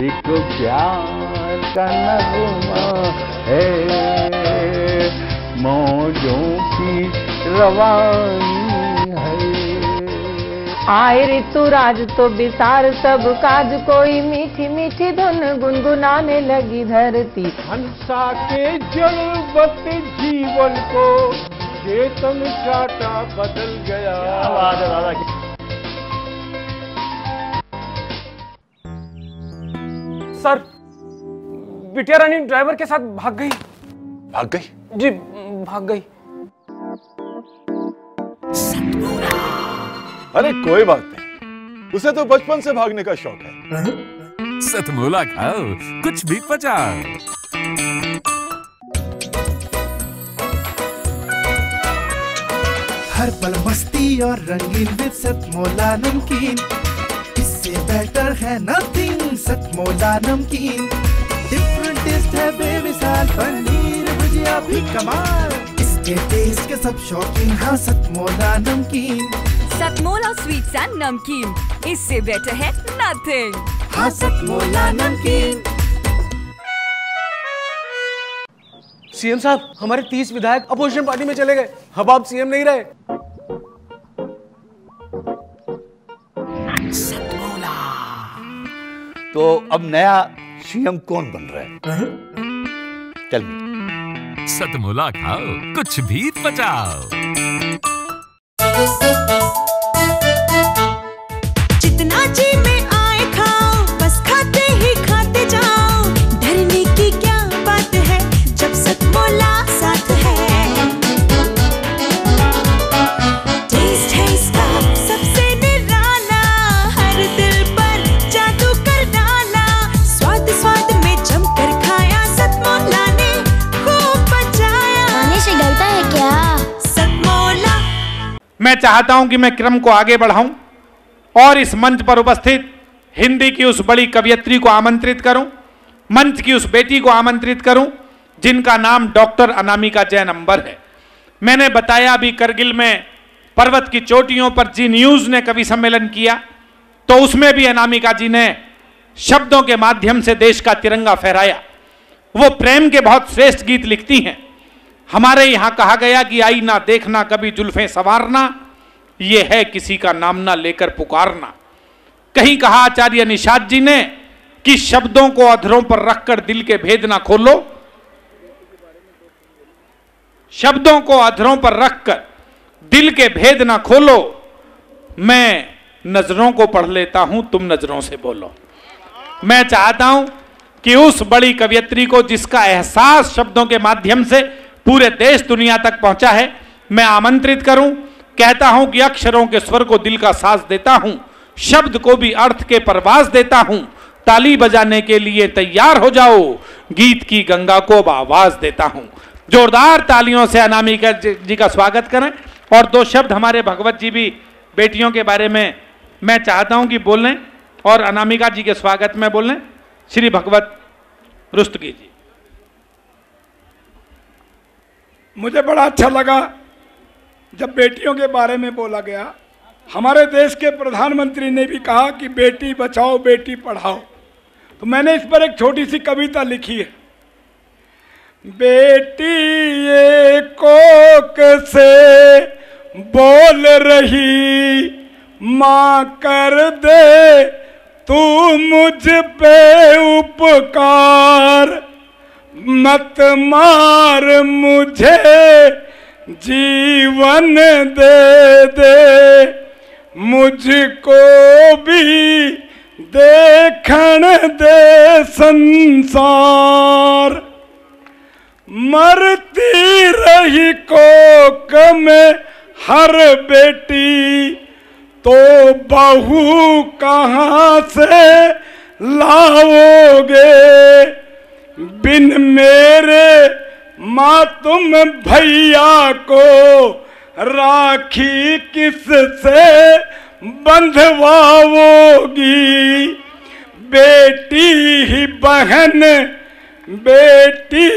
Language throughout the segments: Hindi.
एक प्यार का नगमा है, मौजों की रवानी है। आए ऋतुराज तो विसार सब काज, कोई मीठी मीठी धुन गुनगुनाने लगी धरती। हंसा के जड़वत जीवन को चेतन चाटा बदल गया। सर, बिटिया रानी ड्राइवर के साथ भाग गई। भाग गई? जी, भाग गई। अरे कोई बात नहीं, उसे तो बचपन से भागने का शौक है। सतमोला खाओ, कुछ भी पचाओ। हर पल मस्ती और रंगीन विद सतमोला नमकीन, इससे बेटर है नथिंग। सतमोला नमकीन डिफरेंट टेस्ट है बेमिसाल, पनीर भुजिया भी कमाल, इसके टेस्ट के सब शौकीन। हाँ सतमोला नमकीन, सतमोला स्वीट्स एंड नमकीन, इससे बेटर है नथिंग। हाँ सतमोला नमकीन। सीएम साहब, हमारे 30 विधायक अपोजिशन पार्टी में चले गए। अब आप सीएम नहीं रहे। तो अब नया सीएम कौन बन रहा है? Tell me. सतमोला खाओ, कुछ भी पचाओ। जितना जी में आए खाओ, बस खाते ही खाते जाओ। डरने की क्या बात है जब सतमोला साथ है। टेस्ट है इसका सबसे निराला, हर दिल पर जादू कर डाला। स्वाद स्वाद में जमकर खाया, सतमोला ने खूब बचाया। खाने से डरता है क्या? सतमोला। मैं चाहता हूं कि मैं क्रम को आगे बढ़ाऊं और इस मंच पर उपस्थित हिंदी की उस बड़ी कवयित्री को आमंत्रित करूं, मंच की उस बेटी को आमंत्रित करूं जिनका नाम डॉक्टर अनामिका जैन अंबर है। मैंने बताया अभी करगिल में पर्वत की चोटियों पर जी न्यूज ने कवि सम्मेलन किया, तो उसमें भी अनामिका जी ने शब्दों के माध्यम से देश का तिरंगा फहराया। वो प्रेम के बहुत श्रेष्ठ गीत लिखती हैं। हमारे यहां कहा गया कि आई ना देखना कभी जुल्फें संवारना, ये है किसी का नाम ना लेकर पुकारना। कहीं कहा आचार्य निषाद जी ने कि शब्दों को अधरों पर रखकर दिल के भेद ना खोलो, शब्दों को अधरों पर रखकर दिल के भेद ना खोलो। मैं नजरों को पढ़ लेता हूं, तुम नजरों से बोलो। मैं चाहता हूं कि उस बड़ी कवयित्री को जिसका एहसास शब्दों के माध्यम से पूरे देश दुनिया तक पहुंचा है, मैं आमंत्रित करूं। कहता हूं कि अक्षरों के स्वर को दिल का साज देता हूं, शब्द को भी अर्थ के परवाज देता हूं। ताली बजाने के लिए तैयार हो जाओ, गीत की गंगा को अब आवाज देता हूं। जोरदार तालियों से अनामिका जी का स्वागत करें। और दो शब्द हमारे भगवत जी भी बेटियों के बारे में मैं चाहता हूं कि बोलें और अनामिका जी के स्वागत में बोलें। श्री भगवत रुस्तगी जी। मुझे बड़ा अच्छा लगा जब बेटियों के बारे में बोला गया। हमारे देश के प्रधानमंत्री ने भी कहा कि बेटी बचाओ बेटी पढ़ाओ, तो मैंने इस पर एक छोटी सी कविता लिखी है। बेटी ये कोक से बोल रही, माँ कर दे तू मुझ पे उपकार, मत मार मुझे जीवन दे दे, मुझको भी देखण दे संसार। मरती रही कोक में हर बेटी, तो बहू कहाँ से लाओगे। बिन मेरे माँ तुम भैया को राखी किससे बंधवाओगी। बेटी ही बहन, बेटी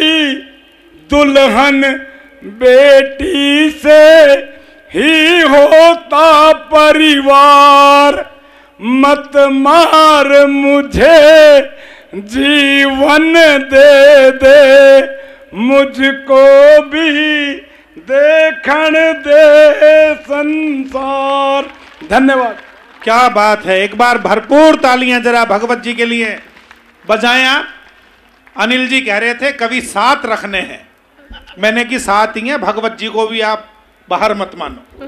दुल्हन, बेटी से ही होता परिवार। मत मार मुझे जीवन दे दे मुझको भी देखण दे संसार। धन्यवाद। क्या बात है, एक बार भरपूर तालियां जरा भगवत जी के लिए बजाएं आप। अनिल जी कह रहे थे कवि 7 रखने हैं, मैंने कि 7 ही हैं, भगवत जी को भी आप बाहर मत मानो।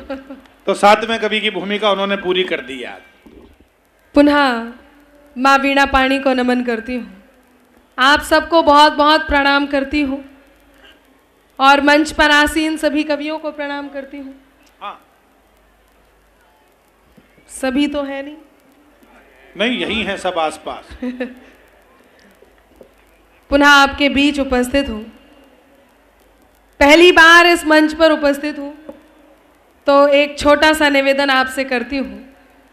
तो 7वें कवि की भूमिका उन्होंने पूरी कर दी आज। पुनः माँ वीणा पाणी को नमन करती हूँ, आप सबको बहुत बहुत प्रणाम करती हूँ और मंच पर आसीन सभी कवियों को प्रणाम करती हूँ। हाँ। सभी तो है नहीं, यही हैं सब आसपास। पुनः आपके बीच उपस्थित हूँ, पहली बार इस मंच पर उपस्थित हूँ, तो एक छोटा सा निवेदन आपसे करती हूँ।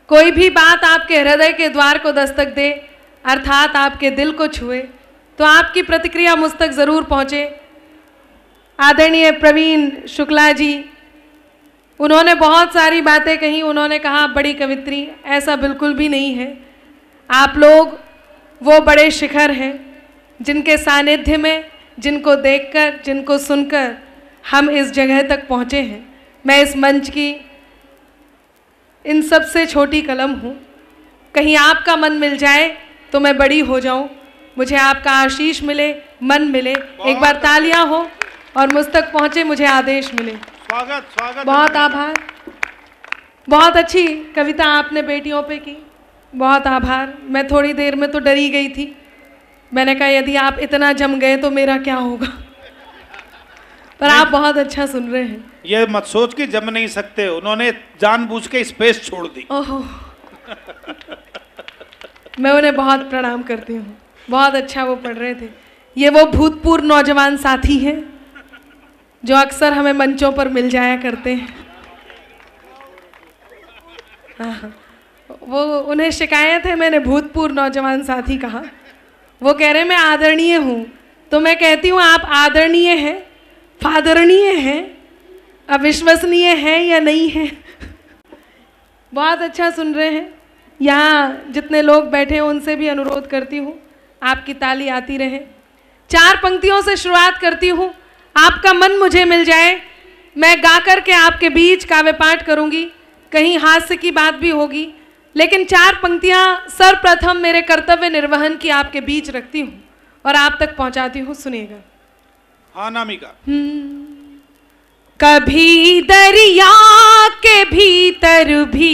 कोई भी बात आपके हृदय के द्वार को दस्तक दे, अर्थात आपके दिल को छुए, तो आपकी प्रतिक्रिया मुझ तक ज़रूर पहुँचे। आदरणीय प्रवीण शुक्ला जी, उन्होंने बहुत सारी बातें कही, उन्होंने कहा बड़ी कवित्री, ऐसा बिल्कुल भी नहीं है। आप लोग वो बड़े शिखर हैं जिनके सानिध्य में, जिनको देखकर, जिनको सुनकर हम इस जगह तक पहुँचे हैं। मैं इस मंच की इन सबसे छोटी कलम हूँ, कहीं आपका मन मिल जाए तो मैं बड़ी हो जाऊँ, मुझे आपका आशीष मिले, मन मिले, एक बार तालियां हो और मुझ तक पहुँचे, मुझे आदेश मिले। स्वागत स्वागत। बहुत आभार। बहुत अच्छी कविता आपने बेटियों पे की, बहुत आभार। मैं थोड़ी देर में तो डरी गई थी, मैंने कहा यदि आप इतना जम गए तो मेरा क्या होगा, पर आप बहुत अच्छा सुन रहे हैं। ये मत सोच कि जम नहीं सकते, उन्होंने जानबूझ के स्पेस छोड़ दी। ओहो, मैं उन्हें बहुत प्रणाम करती हूँ, बहुत अच्छा वो पढ़ रहे थे। ये वो भूतपूर्व नौजवान साथी हैं जो अक्सर हमें मंचों पर मिल जाया करते हैं। वो उन्हें शिकायत है, मैंने भूतपूर्व नौजवान साथी कहा, वो कह रहे मैं आदरणीय हूँ, तो मैं कहती हूँ आप आदरणीय हैं, फादरणीय हैं, अविश्वसनीय हैं या नहीं हैं। बहुत अच्छा सुन रहे हैं। यहाँ जितने लोग बैठे हैं उनसे भी अनुरोध करती हूँ आपकी ताली आती रहे। 4 पंक्तियों से शुरुआत करती हूँ, आपका मन मुझे मिल जाए, मैं गा कर के आपके बीच काव्य पाठ करूँगी, कहीं हास्य की बात भी होगी, लेकिन 4 पंक्तियाँ सर्वप्रथम मेरे कर्तव्य निर्वहन की आपके बीच रखती हूँ और आप तक पहुँचाती हूँ। सुनिएगा। हाँ नामिका। कभी दरिया के भीतर भी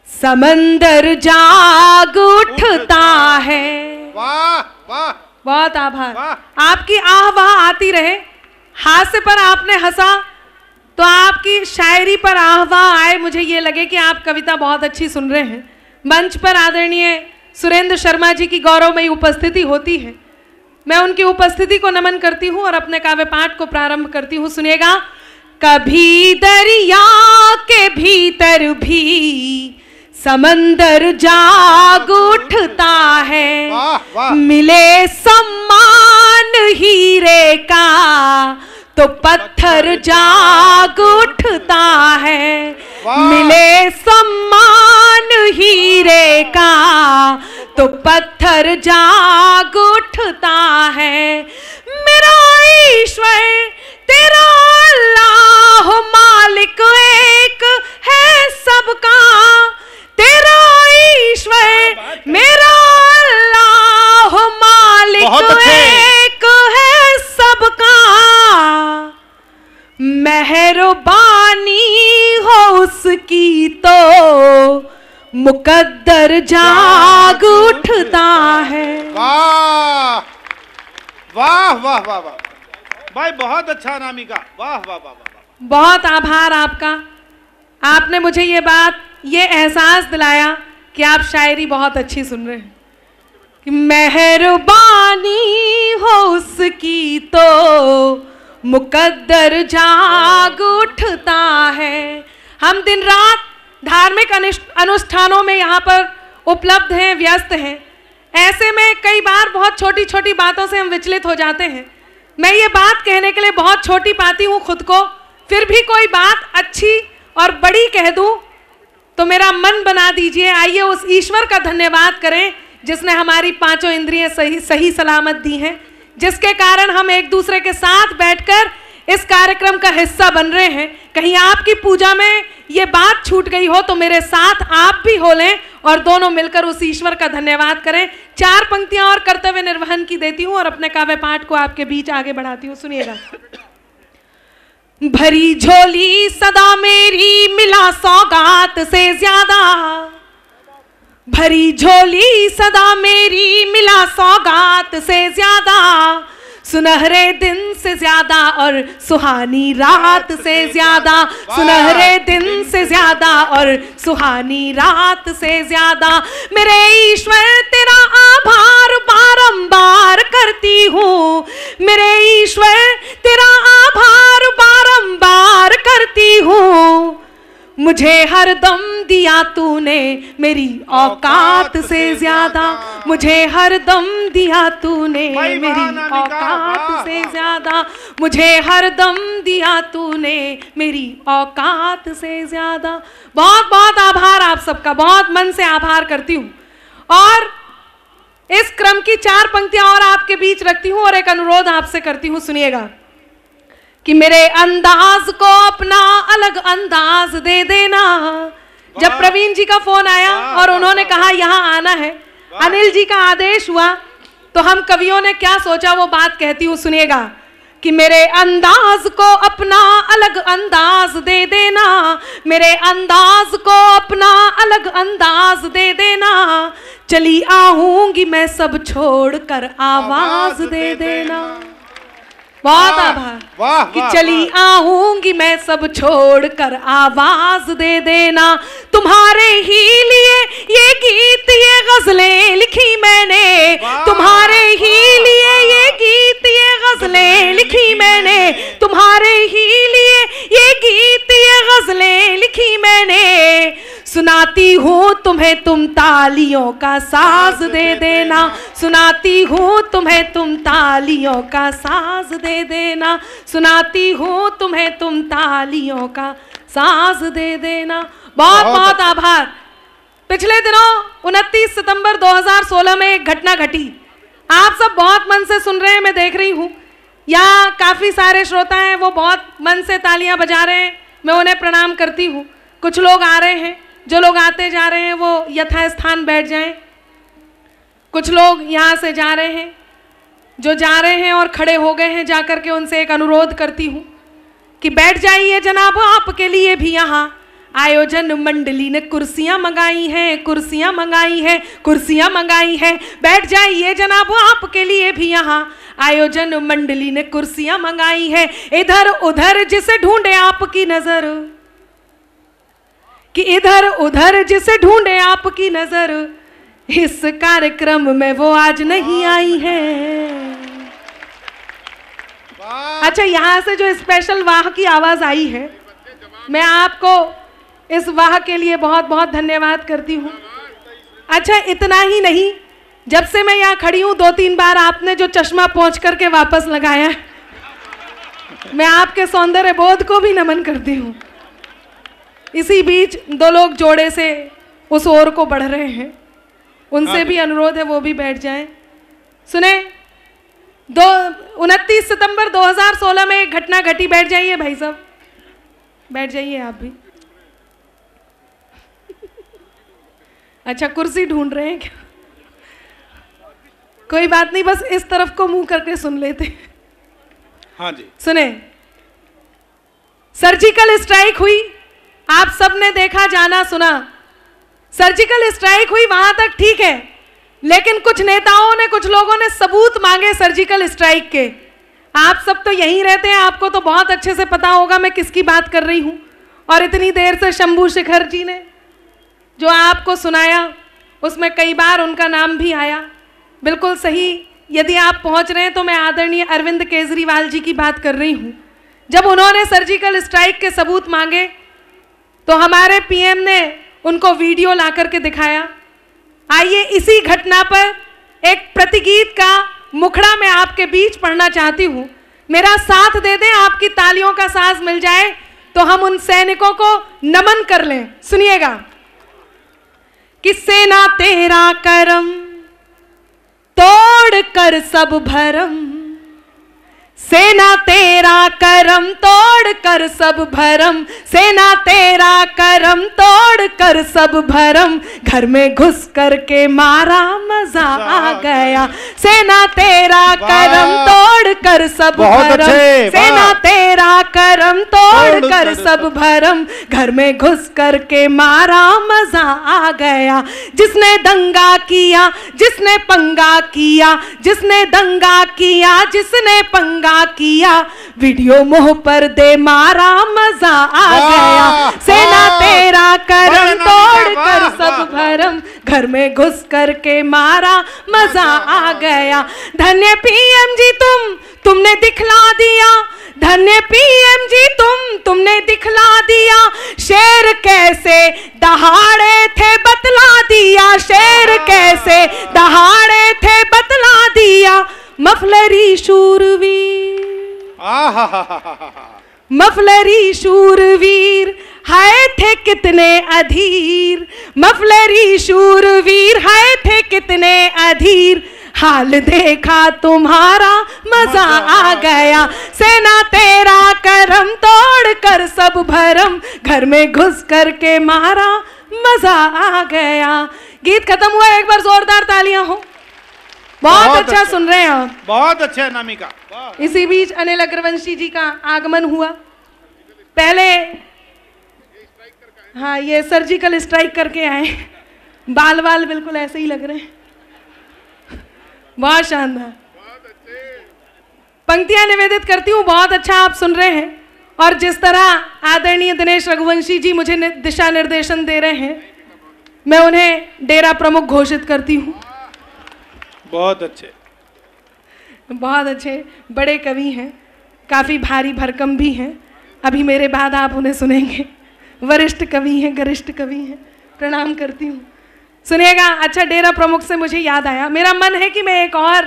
समंदर जाग उठता है। वाह वाह, बहुत आभार। वाह। आपकी आह वाह आती रहे। हास्य पर आपने हंसा तो आपकी शायरी पर आह वाह आए, मुझे ये लगे कि आप कविता बहुत अच्छी सुन रहे हैं। मंच पर आदरणीय सुरेंद्र शर्मा जी की गौरवमयी उपस्थिति होती है, मैं उनकी उपस्थिति को नमन करती हूँ और अपने काव्य पाठ को प्रारंभ करती हूँ। सुनिएगा। कभी दरिया के भीतर भी समंदर जाग उठता है। वाह, वाह। मिले सम्मान हीरे का तो पत्थर जाग उठता है। मिले सम्मान हीरे का तो पत्थर जाग उठता है। मेरा ईश्वर तेरा अल्लाह मालिक एक है सबका। तेरा ईश्वर मेरा अल्लाह मालिक एक है सबका। मेहरबानी हो उसकी तो मुकद्दर जाग उठता है। वाह वाह वाह वाह वाह भाई, बहुत अच्छा नामिका, वाह वाह वाह वाह। बहुत आभार आपका। आपने मुझे ये एहसास दिलाया कि आप शायरी बहुत अच्छी सुन रहे हैं। कि मेहरबानी हो उसकी तो मुकद्दर जाग उठता है। हम दिन रात धार्मिक अनुष्ठानों में यहाँ पर उपलब्ध हैं, व्यस्त हैं। ऐसे में कई बार बहुत छोटी छोटी बातों से हम विचलित हो जाते हैं। मैं ये बात कहने के लिए बहुत छोटी पाती हूँ खुद को, फिर भी कोई बात अच्छी और बड़ी कह दूँ तो मेरा मन बना दीजिए। आइए उस ईश्वर का धन्यवाद करें जिसने हमारी पांचों इंद्रियां सही सलामत दी हैं, जिसके कारण हम एक दूसरे के साथ बैठकर इस कार्यक्रम का हिस्सा बन रहे हैं। कहीं आपकी पूजा में ये बात छूट गई हो तो मेरे साथ आप भी हो लें और दोनों मिलकर उस ईश्वर का धन्यवाद करें। 4 पंक्तियां और कर्तव्य निर्वहन की देती हूं और अपने काव्य पाठ को आपके बीच आगे बढ़ाती हूं, सुनिएगा। भरी झोली सदा मेरी मिला सौगात से ज्यादा, भरी झोली सदा मेरी मिला सौगात से ज्यादा, सुनहरे दिन से ज्यादा और सुहानी रात से ज्यादा, सुनहरे दिन से ज्यादा और सुहानी रात से ज्यादा, मेरे ईश्वर तेरा आभार बारंबार करती हूँ, मेरे ईश्वर तेरा आभार बारंबार करती हूँ। मुझे हरदम दिया तूने मेरी औकात से ज्यादा, मुझे हरदम दिया तूने मेरी औकात से ज्यादा, मुझे हरदम दिया तूने मेरी औकात से ज्यादा। बहुत बहुत आभार आप सबका, बहुत मन से आभार करती हूँ। और इस क्रम की 4 पंक्तियां और आपके बीच रखती हूँ और एक अनुरोध आपसे करती हूँ, सुनिएगा कि मेरे अंदाज को अपना अलग अंदाज दे देना। जब प्रवीण जी का फोन आया और उन्होंने कहा यहाँ आना है, अनिल जी का आदेश हुआ, तो हम कवियों ने क्या सोचा वो बात कहती हूँ, सुनिएगा कि मेरे अंदाज को अपना अलग अंदाज दे देना, मेरे अंदाज को अपना अलग अंदाज दे देना, चली आऊंगी मैं सब छोड़कर आवाज दे देना। बहुत आभार कि चली आऊंगी मैं सब छोड़कर आवाज दे देना। तुम्हारे ही लिए ये गीत ये गजलें लिखी मैंने, तुम्हारे ही लिए ये गीत ये गजलें लिखी मैंने, तुम्हारे ही लिए ये गीत ये गजलें लिखी मैंने। सुनाती हूँ तुम्हें तुम तालियों का साज दे देना, सुनाती हूँ तुम्हें तुम तालियों का साज दे देना, सुनाती हूँ तुम्हें तुम तालियों का साज दे देना। बहुत बहुत आभार। पिछले दिनों 29 सितंबर 2016 में एक घटना घटी, आप सब बहुत मन से सुन रहे हैं, मैं देख रही हूँ यहाँ काफ़ी सारे श्रोता हैं, वो बहुत मन से तालियां बजा रहे हैं, मैं उन्हें प्रणाम करती हूँ। कुछ लोग आ रहे हैं, जो लोग आते जा रहे हैं वो यथास्थान बैठ जाएं। कुछ लोग यहाँ से जा रहे हैं, जो जा रहे हैं और खड़े हो गए हैं, जाकर के उनसे एक अनुरोध करती हूँ कि बैठ जाइए जनाब, आपके लिए भी यहाँ आयोजन मंडली ने कुर्सियाँ मंगाई हैं, कुर्सियाँ मंगाई हैं, कुर्सियाँ मंगाई हैं। बैठ जाइए जनाब, आपके लिए भी यहाँ आयोजन मंडली ने कुर्सियाँ मंगाई हैं। इधर उधर जिसे ढूंढे आपकी नजर, कि इधर उधर जिसे ढूंढे आपकी नजर, इस कार्यक्रम में वो आज नहीं आई है। अच्छा, यहाँ से जो स्पेशल वाह की आवाज आई है, मैं आपको इस वाह के लिए बहुत बहुत धन्यवाद करती हूँ। अच्छा, इतना ही नहीं, जब से मैं यहाँ खड़ी हूँ 2-3 बार आपने जो चश्मा पोंछ करके वापस लगाया, मैं आपके सौंदर्य बोध को भी नमन करती हूँ। इसी बीच 2 लोग जोड़े से उस ओर को बढ़ रहे हैं, उनसे भी अनुरोध है वो भी बैठ जाएं। सुने, 29 सितंबर 2016 में एक घटना घटी। बैठ जाइए भाई साहब, बैठ जाइए आप भी। अच्छा, कुर्सी ढूंढ रहे हैं क्या? कोई बात नहीं, बस इस तरफ को मुंह करके सुन लेते। हाँ जी, सुने, सर्जिकल स्ट्राइक हुई, आप सबने देखा, जाना, सुना। सर्जिकल स्ट्राइक हुई, वहां तक ठीक है, लेकिन कुछ नेताओं ने, कुछ लोगों ने सबूत मांगे सर्जिकल स्ट्राइक के। आप सब तो यहीं रहते हैं, आपको तो बहुत अच्छे से पता होगा मैं किसकी बात कर रही हूं। और इतनी देर से शंभू शेखर जी ने जो आपको सुनाया, उसमें कई बार उनका नाम भी आया। बिल्कुल सही, यदि आप पहुंच रहे हैं तो मैं आदरणीय अरविंद केजरीवाल जी की बात कर रही हूं। जब उन्होंने सर्जिकल स्ट्राइक के सबूत मांगे तो हमारे पीएम ने उनको वीडियो ला करके दिखाया। आइए इसी घटना पर एक प्रतिगीत का मुखड़ा मैं आपके बीच पढ़ना चाहती हूँ। मेरा साथ दे दें, आपकी तालियों का साज मिल जाए तो हम उन सैनिकों को नमन कर लें। सुनिएगा कि सेना तेरा करम तोड़ कर सब भरम, सेना तेरा करम तोड़ कर सब भरम, सेना तेरा करम तोड़ कर सब भरम, घर में घुस कर के मारा मजा आ गया, सेना तेरा करम तोड़ कर सब भरम, सेना तेरा करम तोड़ कर सब भरम, घर में घुस कर के मारा मजा आ गया, जिसने दंगा किया जिसने पंगा किया, जिसने दंगा किया जिसने पंगा किया, वीडियो मोह पर दे मारा मजा आ गया, सेना तेरा करम तोड़ कर सब भरम, घर में घुस कर के मारा मजा आ गया, धन्य पीएम जी तुमने दिखला दिया, धन्य पीएम जी तुमने दिखला दिया, शेर कैसे दहाड़े थे बतला दिया, शेर कैसे दहाड़े थे बतला दिया, मफलरी शूरवीर, मफलरी शूरवीर हाय थे कितने अधीर, मफलरी शूरवीर हाय थे कितने अधीर, हाल देखा तुम्हारा मजा आ गया, सेना तेरा करम तोड़ कर सब भरम, घर में घुस कर के मारा मजा आ गया। गीत खत्म हुआ, एक बार जोरदार तालियां हो। बहुत अच्छा सुन रहे हैं आप, बहुत अच्छा अनामिका। इसी बीच अनिल अग्रवंशी जी का आगमन हुआ। पहले हाँ, ये सर्जिकल स्ट्राइक करके आए, बाल बाल बिल्कुल ऐसे ही लग रहे हैं, बहुत शानदार। पंक्तियां निवेदित करती हूँ, बहुत अच्छा आप सुन रहे हैं, और जिस तरह आदरणीय दिनेश रघुवंशी जी मुझे दिशा निर्देशन दे रहे हैं, मैं उन्हें डेरा प्रमुख घोषित करती हूँ। बहुत अच्छे, बहुत अच्छे, बड़े कवि हैं, काफ़ी भारी भरकम भी हैं, अभी मेरे बाद आप उन्हें सुनेंगे, वरिष्ठ कवि हैं, गरिष्ठ कवि हैं, प्रणाम करती हूँ। सुनिएगा। अच्छा, डेरा प्रमुख से मुझे याद आया, मेरा मन है कि मैं एक और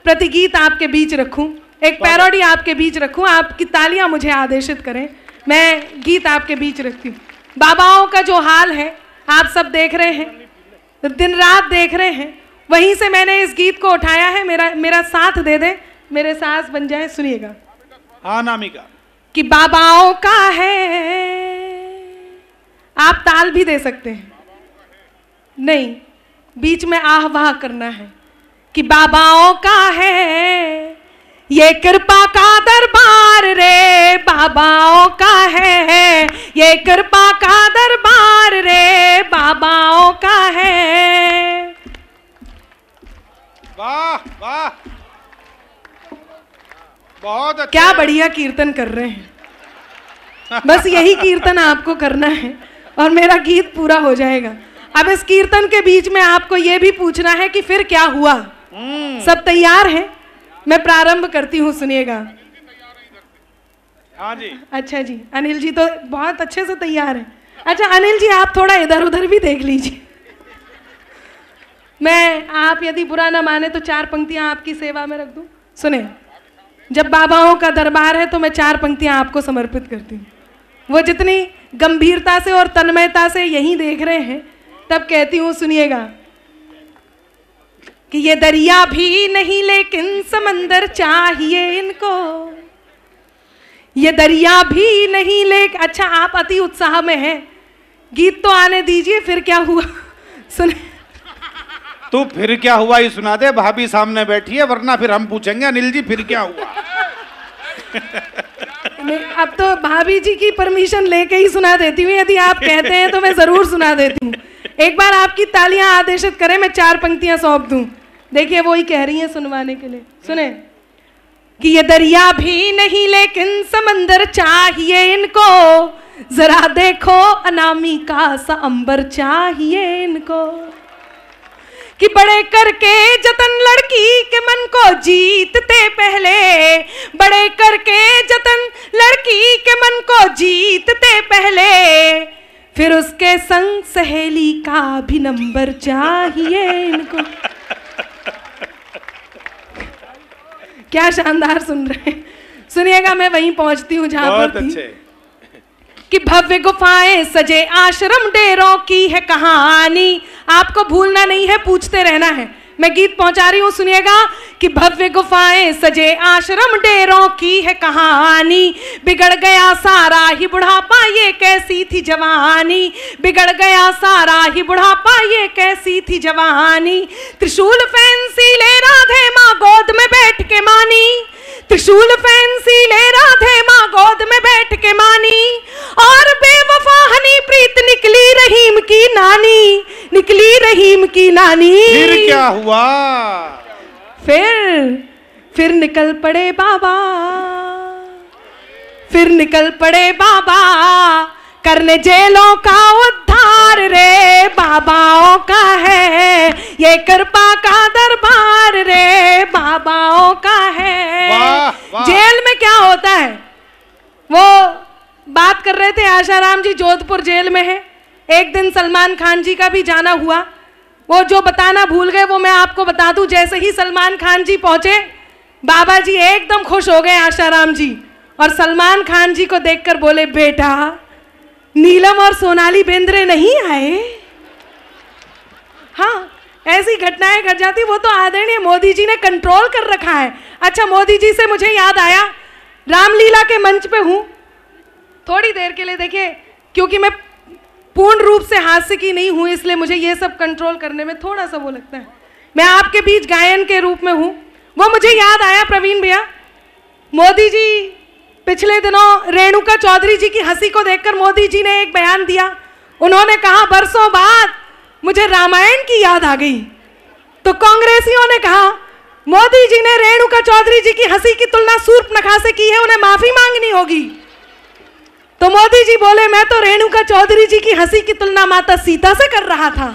प्रतिगीत आपके बीच रखूं, एक पैरोडी आपके बीच रखूं, आपकी तालियां मुझे आदेशित करें, मैं गीत आपके बीच रखती हूँ। बाबाओं का जो हाल है आप सब देख रहे हैं, दिन रात देख रहे हैं, वहीं से मैंने इस गीत को उठाया है। मेरा साथ दे दे, मेरे सास बन जाए। सुनिएगा। हाँ नामिका, कि बाबाओं का है, आप ताल भी दे सकते हैं, नहीं बीच में आह वाह करना है, कि बाबाओं का है ये कृपा का दरबार रे, बाबाओं का है ये कृपा का दरबार रे, बाबाओं का है। वाह वाह, बहुत अच्छा। क्या बढ़िया कीर्तन कर रहे हैं, बस यही कीर्तन आपको करना है और मेरा गीत पूरा हो जाएगा। अब इस कीर्तन के बीच में आपको यह भी पूछना है कि फिर क्या हुआ। सब तैयार हैं? मैं प्रारंभ करती हूँ, सुनिएगा। हाँ जी। अच्छा जी, अनिल जी तो बहुत अच्छे से तैयार हैं। अच्छा अनिल जी, आप थोड़ा इधर उधर भी देख लीजिए। मैं, आप यदि बुरा ना माने तो 4 पंक्तियां आपकी सेवा में रख दूं। सुने, जब बाबाओं का दरबार है तो मैं 4 पंक्तियां आपको समर्पित करती हूँ। वो जितनी गंभीरता से और तन्मयता से यहीं देख रहे हैं, तब कहती हूँ, सुनिएगा। कि ये दरिया भी नहीं लेकिन समंदर चाहिए इनको, ये दरिया भी नहीं लेकिन। अच्छा, आप अति उत्साह में हैं, गीत तो आने दीजिए। फिर क्या हुआ सुने। तू फिर क्या हुआ ही सुना दे, भाभी सामने बैठी है, वरना फिर हम पूछेंगे अनिल जी फिर क्या हुआ। अब तो भाभी जी की परमिशन लेके ही सुना देती हूँ, यदि आप कहते हैं तो मैं जरूर सुना देती हूँ। एक बार आपकी तालियां आदेशित करें, मैं 4 पंक्तियां सौंप दूं। देखिए वो ही कह रही हैं सुनवाने के लिए। सुने, कि ये दरिया भी नहीं लेकिन समंदर चाहिए इनको, जरा देखो अनामिका सा अंबर चाहिए इनको। कि बड़े करके जतन लड़की के मन को जीतते पहले, बड़े करके जतन लड़की के मन को जीतते पहले, फिर उसके संग सहेली का भी नंबर चाहिए इनको। क्या शानदार सुन रहे हैं। सुनिएगा, मैं वहीं पहुंचती हूँ जहां पर थी। कि भव्य गुफाएं सजे आश्रम डेरों की है कहानी। आपको भूलना नहीं है, पूछते रहना है। मैं गीत पहुंचा रही हूं, सुनिएगा कि भव्य गुफाएं सजे आश्रम डेरों की है कहानी, बिगड़ गया सारा ही बुढ़ापा ये कैसी थी जवानी, बिगड़ गया सारा ही बुढ़ापा ये कैसी थी जवानी। त्रिशूल फैंसी ले राधे माँ गोद में बैठ के मानी, त्रिशूल फैंसी ले राधे माँ गोद में बैठ के मानी, और बेवफा हनी प्रीत निकली रहीम की नानी, निकली रहीम की नानी। फिर क्या हुआ? फिर निकल पड़े बाबा, फिर निकल पड़े बाबा करने जेलों का उद्धार रे, बाबाओं का है ये कृपा का दरबार रे, बाबाओं का है। वाह, वाह। जेल में क्या होता है, वो बात कर रहे थे आशाराम जी, जोधपुर जेल में है। एक दिन सलमान खान जी का भी जाना हुआ, वो जो बताना भूल गए वो मैं आपको बता दूं। जैसे ही सलमान खान जी पहुंचे, बाबा जी एकदम खुश हो गए आशाराम जी, और सलमान खान जी को देखकर बोले, बेटा नीलम और सोनाली बेंद्रे नहीं आए? हाँ, ऐसी घटनाएं घट जाती, वो तो आदरणीय मोदी जी ने कंट्रोल कर रखा है। अच्छा, मोदी जी से मुझे याद आया, रामलीला के मंच पे हूं थोड़ी देर के लिए, देखिए क्योंकि मैं पूर्ण रूप से हास्य की नहीं हूं, इसलिए मुझे ये सब कंट्रोल करने में थोड़ा सा वो लगता है। मैं आपके बीच गायन के रूप में हूं, वो मुझे याद आया प्रवीण भैया, मोदी जी पिछले दिनों रेणुका चौधरी जी की हंसी को देखकर मोदी जी ने एक बयान दिया। उन्होंने कहा, बरसों बाद मुझे रामायण की याद आ गई। तो कांग्रेसियों ने कहा, मोदी जी ने रेणुका चौधरी जी की हंसी की तुलना शूर्पणखा से की है, उन्हें माफी मांगनी होगी। तो मोदी जी बोले, मैं तो रेणुका चौधरी जी की हंसी की तुलना माता सीता से कर रहा था।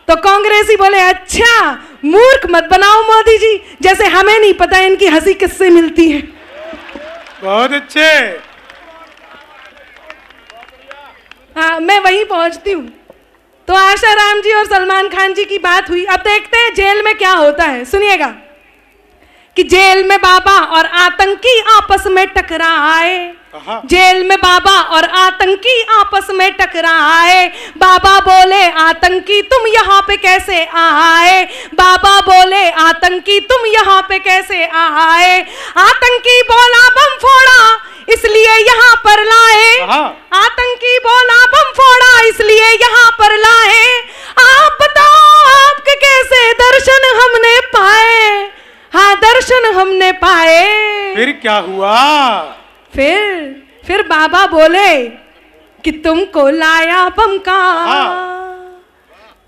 तो कांग्रेसी बोले, अच्छा मूर्ख मत बनाओ मोदी जी, जैसे हमें नहीं पता इनकी हंसी किससे मिलती है। बहुत अच्छे। हाँ, मैं वहीं पहुंचती हूँ। तो आशाराम जी और सलमान खान जी की बात हुई। अब देखते हैं जेल में क्या होता है, सुनिएगा कि जेल में बाबा और आतंकी आपस में टकराए, जेल में बाबा और आतंकी आपस में टकराए, बाबा बोले आतंकी तुम यहाँ पे कैसे आए, बाबा बोले आतंकी तुम यहाँ पे कैसे आए, आतंकी बोला बम फोड़ा इसलिए यहाँ पर लाए, आतंकी बोला बम फोड़ा इसलिए यहाँ पर लाए, आप बताओ आपके कैसे दर्शन हमने पाए, हाँ दर्शन हमने पाए। फिर क्या हुआ? फिर बाबा बोले कि तुमको लाया बम का,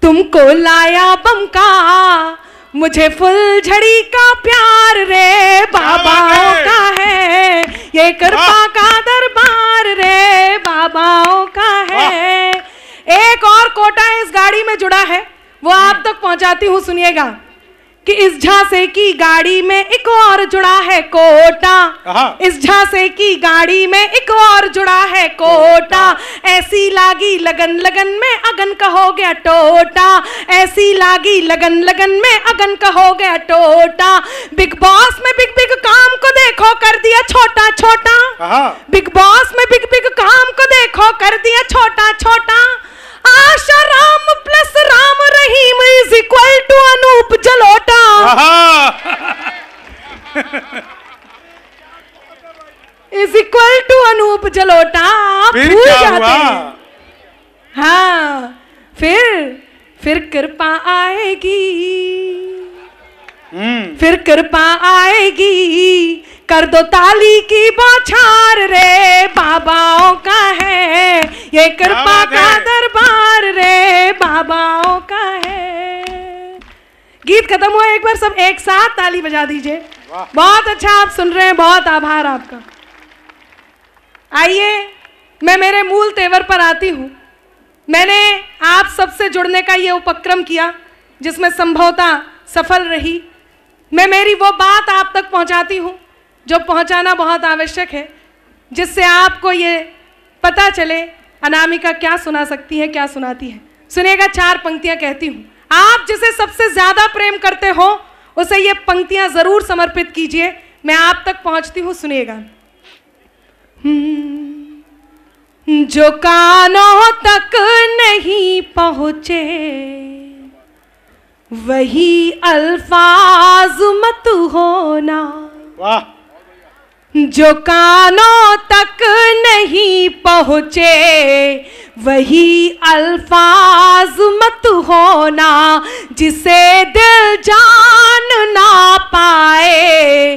तुमको लाया बम का, मुझे फुलझड़ी का प्यार रे, बाबाओं का है ये कृपा का दरबार रे, बाबाओं का है। एक और कोटा इस गाड़ी में जुड़ा है, वो आप तक पहुंचाती हूँ, सुनिएगा कि इस झांसे की गाड़ी में एक और जुड़ा है कोटा, इस झांसे की गाड़ी में एक और जुड़ा है कोटा, ऐसी लागी लगन लगन में अगन का हो गया टोटा, ऐसी लागी लगन लगन में अगन का हो गया टोटा, बिग बॉस में बिग बिग काम को देखो कर दिया छोटा छोटा, बिग बॉस में बिग बिग काम को देखो कर दिया छोटा छोटा, Asaram plus Ram Rahim is equal to Anup Jalota. Is equal to Anup Jalota. आप भूल जाते हैं। हाँ, फिर कृपा आएगी, फिर कृपा आएगी, कर दो ताली की बौछार रे, बाबाओं का है ये कृपा का दरबार रे, बाबाओं का है। गीत खत्म हुआ, एक बार सब एक साथ ताली बजा दीजिए। बहुत अच्छा आप सुन रहे हैं, बहुत आभार आपका। आइए मैं मेरे मूल तेवर पर आती हूँ। मैंने आप सबसे जुड़ने का ये उपक्रम किया जिसमें संभवतः सफल रही। मैं मेरी वो बात आप तक पहुँचाती हूँ जो पहुंचाना बहुत आवश्यक है, जिससे आपको ये पता चले अनामिका क्या सुना सकती है, क्या सुनाती है। सुनिएगा, 4 पंक्तियां कहती हूं। आप जिसे सबसे ज्यादा प्रेम करते हो उसे ये पंक्तियां जरूर समर्पित कीजिए। मैं आप तक पहुंचती हूं, सुनिएगा। जो कानों तक नहीं पहुंचे वही अल्फाज मत होना वाह, जो कानों तक नहीं पहुँचे, वही अल्फाज मत होना जिसे दिल जान ना पाए,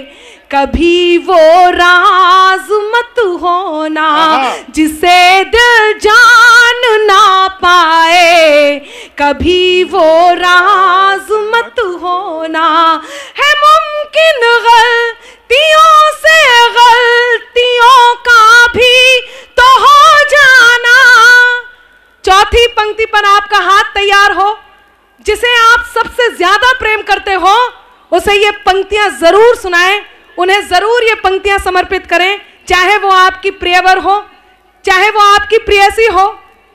कभी वो राज मत होना जिसे दिल जान ना पाए, कभी वो राज मत होना। है मुमकिन गलतियों से गलतियों का भी तो हो जाना। चौथी पंक्ति पर आपका हाथ तैयार हो। जिसे आप सबसे ज्यादा प्रेम करते हो उसे ये पंक्तियां जरूर सुनाएं, उन्हें जरूर ये पंक्तियां समर्पित करें, चाहे वो आपकी प्रियवर हो, चाहे वो आपकी प्रेयसी हो,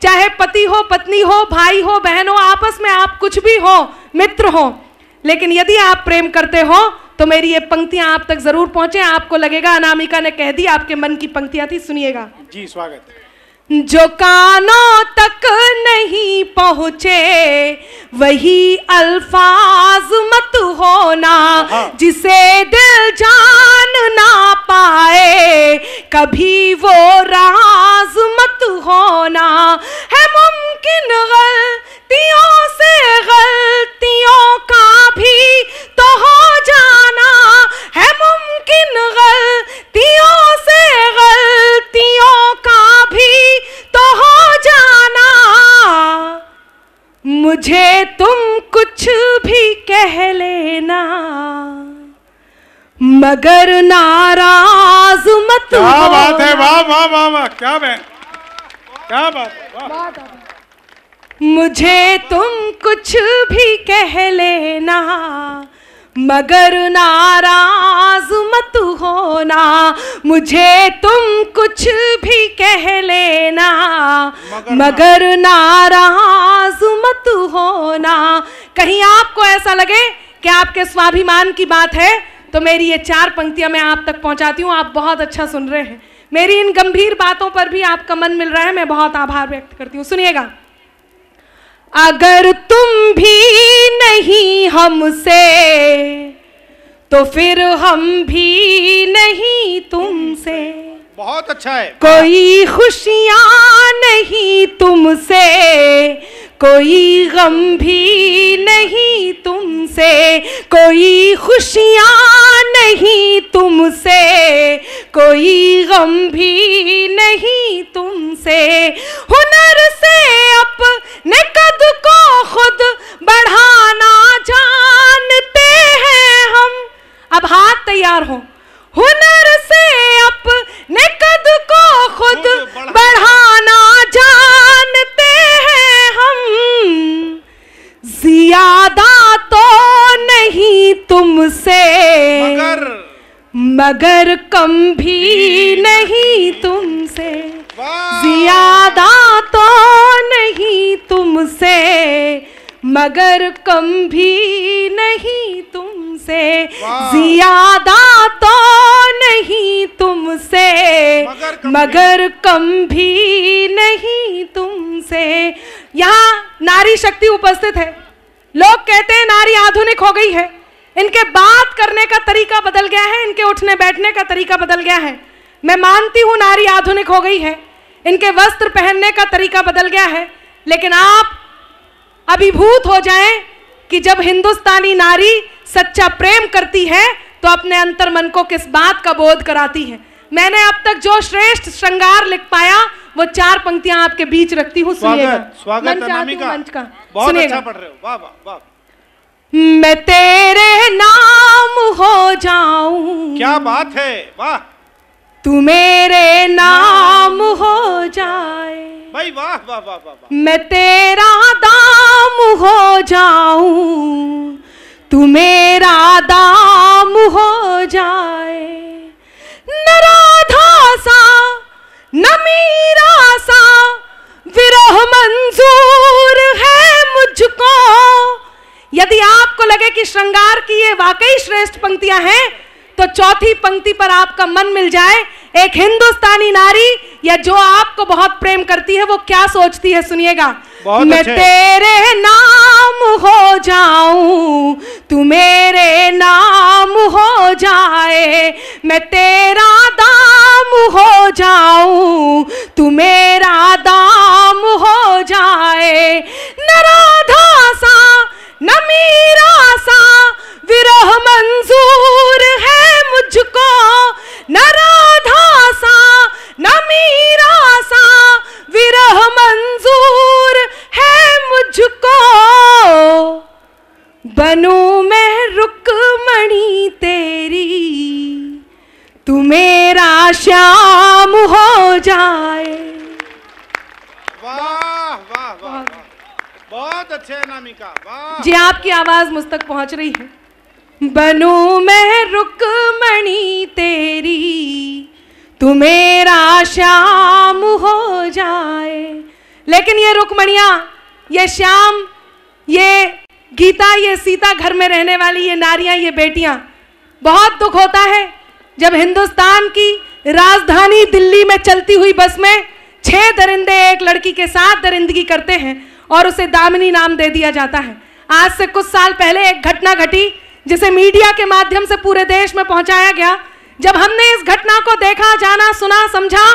चाहे पति हो, पत्नी हो, भाई हो, बहन हो, आपस में आप कुछ भी हो, मित्र हो। लेकिन यदि आप प्रेम करते हो तो मेरी ये पंक्तियां आप तक जरूर पहुंचे। आपको लगेगा अनामिका ने कह दी, आपके मन की पंक्तियां थी, सुनिएगा। जी स्वागत है। जो कानों तक नहीं पहुँचे, वही अल्फाज मत होना जिसे दिल जान ना पाए, कभी वो राज मत होना। है मुमकिन गलतियों से गलतियों का भी तो हो जाना, है मुमकिन गलतियों से गलतियों का भी तो हो जाना। मुझे तुम कुछ भी कह लेना, मगर नाराज मत होना। क्या बात है, वाह वाह वाह वाह, क्या बात है, वाह। मुझे तुम कुछ भी कह लेना, मगर नाराज मत होना। मुझे तुम कुछ भी कह लेना, मगर नाराज मत होना। कहीं आपको ऐसा लगे कि आपके स्वाभिमान की बात है तो मेरी ये 4 पंक्तियां मैं आप तक पहुंचाती हूँ। आप बहुत अच्छा सुन रहे हैं, मेरी इन गंभीर बातों पर भी आपका मन मिल रहा है, मैं बहुत आभार व्यक्त करती हूँ। सुनिएगा। अगर तुम भी नहीं हमसे तो फिर हम भी नहीं तुमसे। बहुत अच्छा है। कोई खुशियाँ नहीं तुमसे, कोई गम भी नहीं तुमसे, कोई खुशियाँ नहीं तुमसे, कोई गम भी नहीं तुमसे। हुनर से अपने कद को खुद बढ़ाना जानते हैं हम। अब हाथ तैयार हो। हुनर से अपने कद को खुद बढ़ाना जानते हैं हम। ज्यादा तो नहीं तुमसे, मगर कम भी नहीं तुमसे। ज्यादा तो नहीं तुमसे, मगर कम भी नहीं तुमसे। ज्यादा तो नहीं तुमसे, मगर कम भी नहीं तुमसे। यहाँ नारी शक्ति उपस्थित है। लोग कहते हैं नारी आधुनिक हो गई है, इनके बात करने का तरीका बदल गया है, इनके उठने बैठने का तरीका बदल गया है। मैं मानती हूँ नारी आधुनिक हो गई है, इनके वस्त्र पहनने का तरीका बदल गया है, लेकिन आप अभिभूत हो जाएं कि जब हिंदुस्तानी नारी सच्चा प्रेम करती है तो अपने अंतर मन को किस बात का बोध कराती है। मैंने अब तक जो श्रेष्ठ श्रृंगार लिख पाया वो 4 पंक्तियां आपके बीच रखती हूँ। सुनिएगा। स्वागत अनामिका, मंच का बहुत अच्छा पढ़ रहे हो, वाह वाह वाह। मैं तेरे नाम हो जाऊं, क्या बात है, वाह। तू मेरे नाम हो जाए, भाई वाह वाह वाह वाह। मैं तेरा दाम हो जाऊं, तू मेरा दाम हो जाए। न राधा सा न मीरा सा विरह मंजूर है मुझको। यदि आपको लगे कि श्रृंगार की ये वाकई श्रेष्ठ पंक्तियां हैं तो चौथी पंक्ति पर आपका मन मिल जाए। एक हिंदुस्तानी नारी या जो आपको बहुत प्रेम करती है वो क्या सोचती है, सुनिएगा। बहुत मैं अच्छे। तेरे नाम हो जाऊं, तू मेरे नाम हो जाए, मैं तेरा दाम हो जाऊं, तू मेरा दाम हो जाए। न राधा सा न मीरा सा विरह मंजूर है मुझको, न राधा सा न मीरा सा विरह मंजूर है मुझको। बनूं मैं रुक्मणी तेरी, तू मेरा श्याम हो जाए। वाह वाह वाह वाह, बहुत अच्छे अनामिका, वाह। जी आपकी आवाज मुझ तक पहुंच रही है। बनूं मैं रुक्मणी तेरी, तू मेरा श्याम हो जाए। लेकिन ये रुक्मणियां, ये श्याम, ये गीता, ये सीता, घर में रहने वाली ये नारियां, ये बेटियां, बहुत दुख होता है जब हिंदुस्तान की राजधानी दिल्ली में चलती हुई बस में 6 दरिंदे एक लड़की के साथ दरिंदगी करते हैं और उसे दामिनी नाम दे दिया जाता है। आज से कुछ साल पहले एक घटना घटी जिसे मीडिया के माध्यम से पूरे देश में पहुंचाया गया। जब हमने इस घटना को देखा, जाना, सुना, समझा,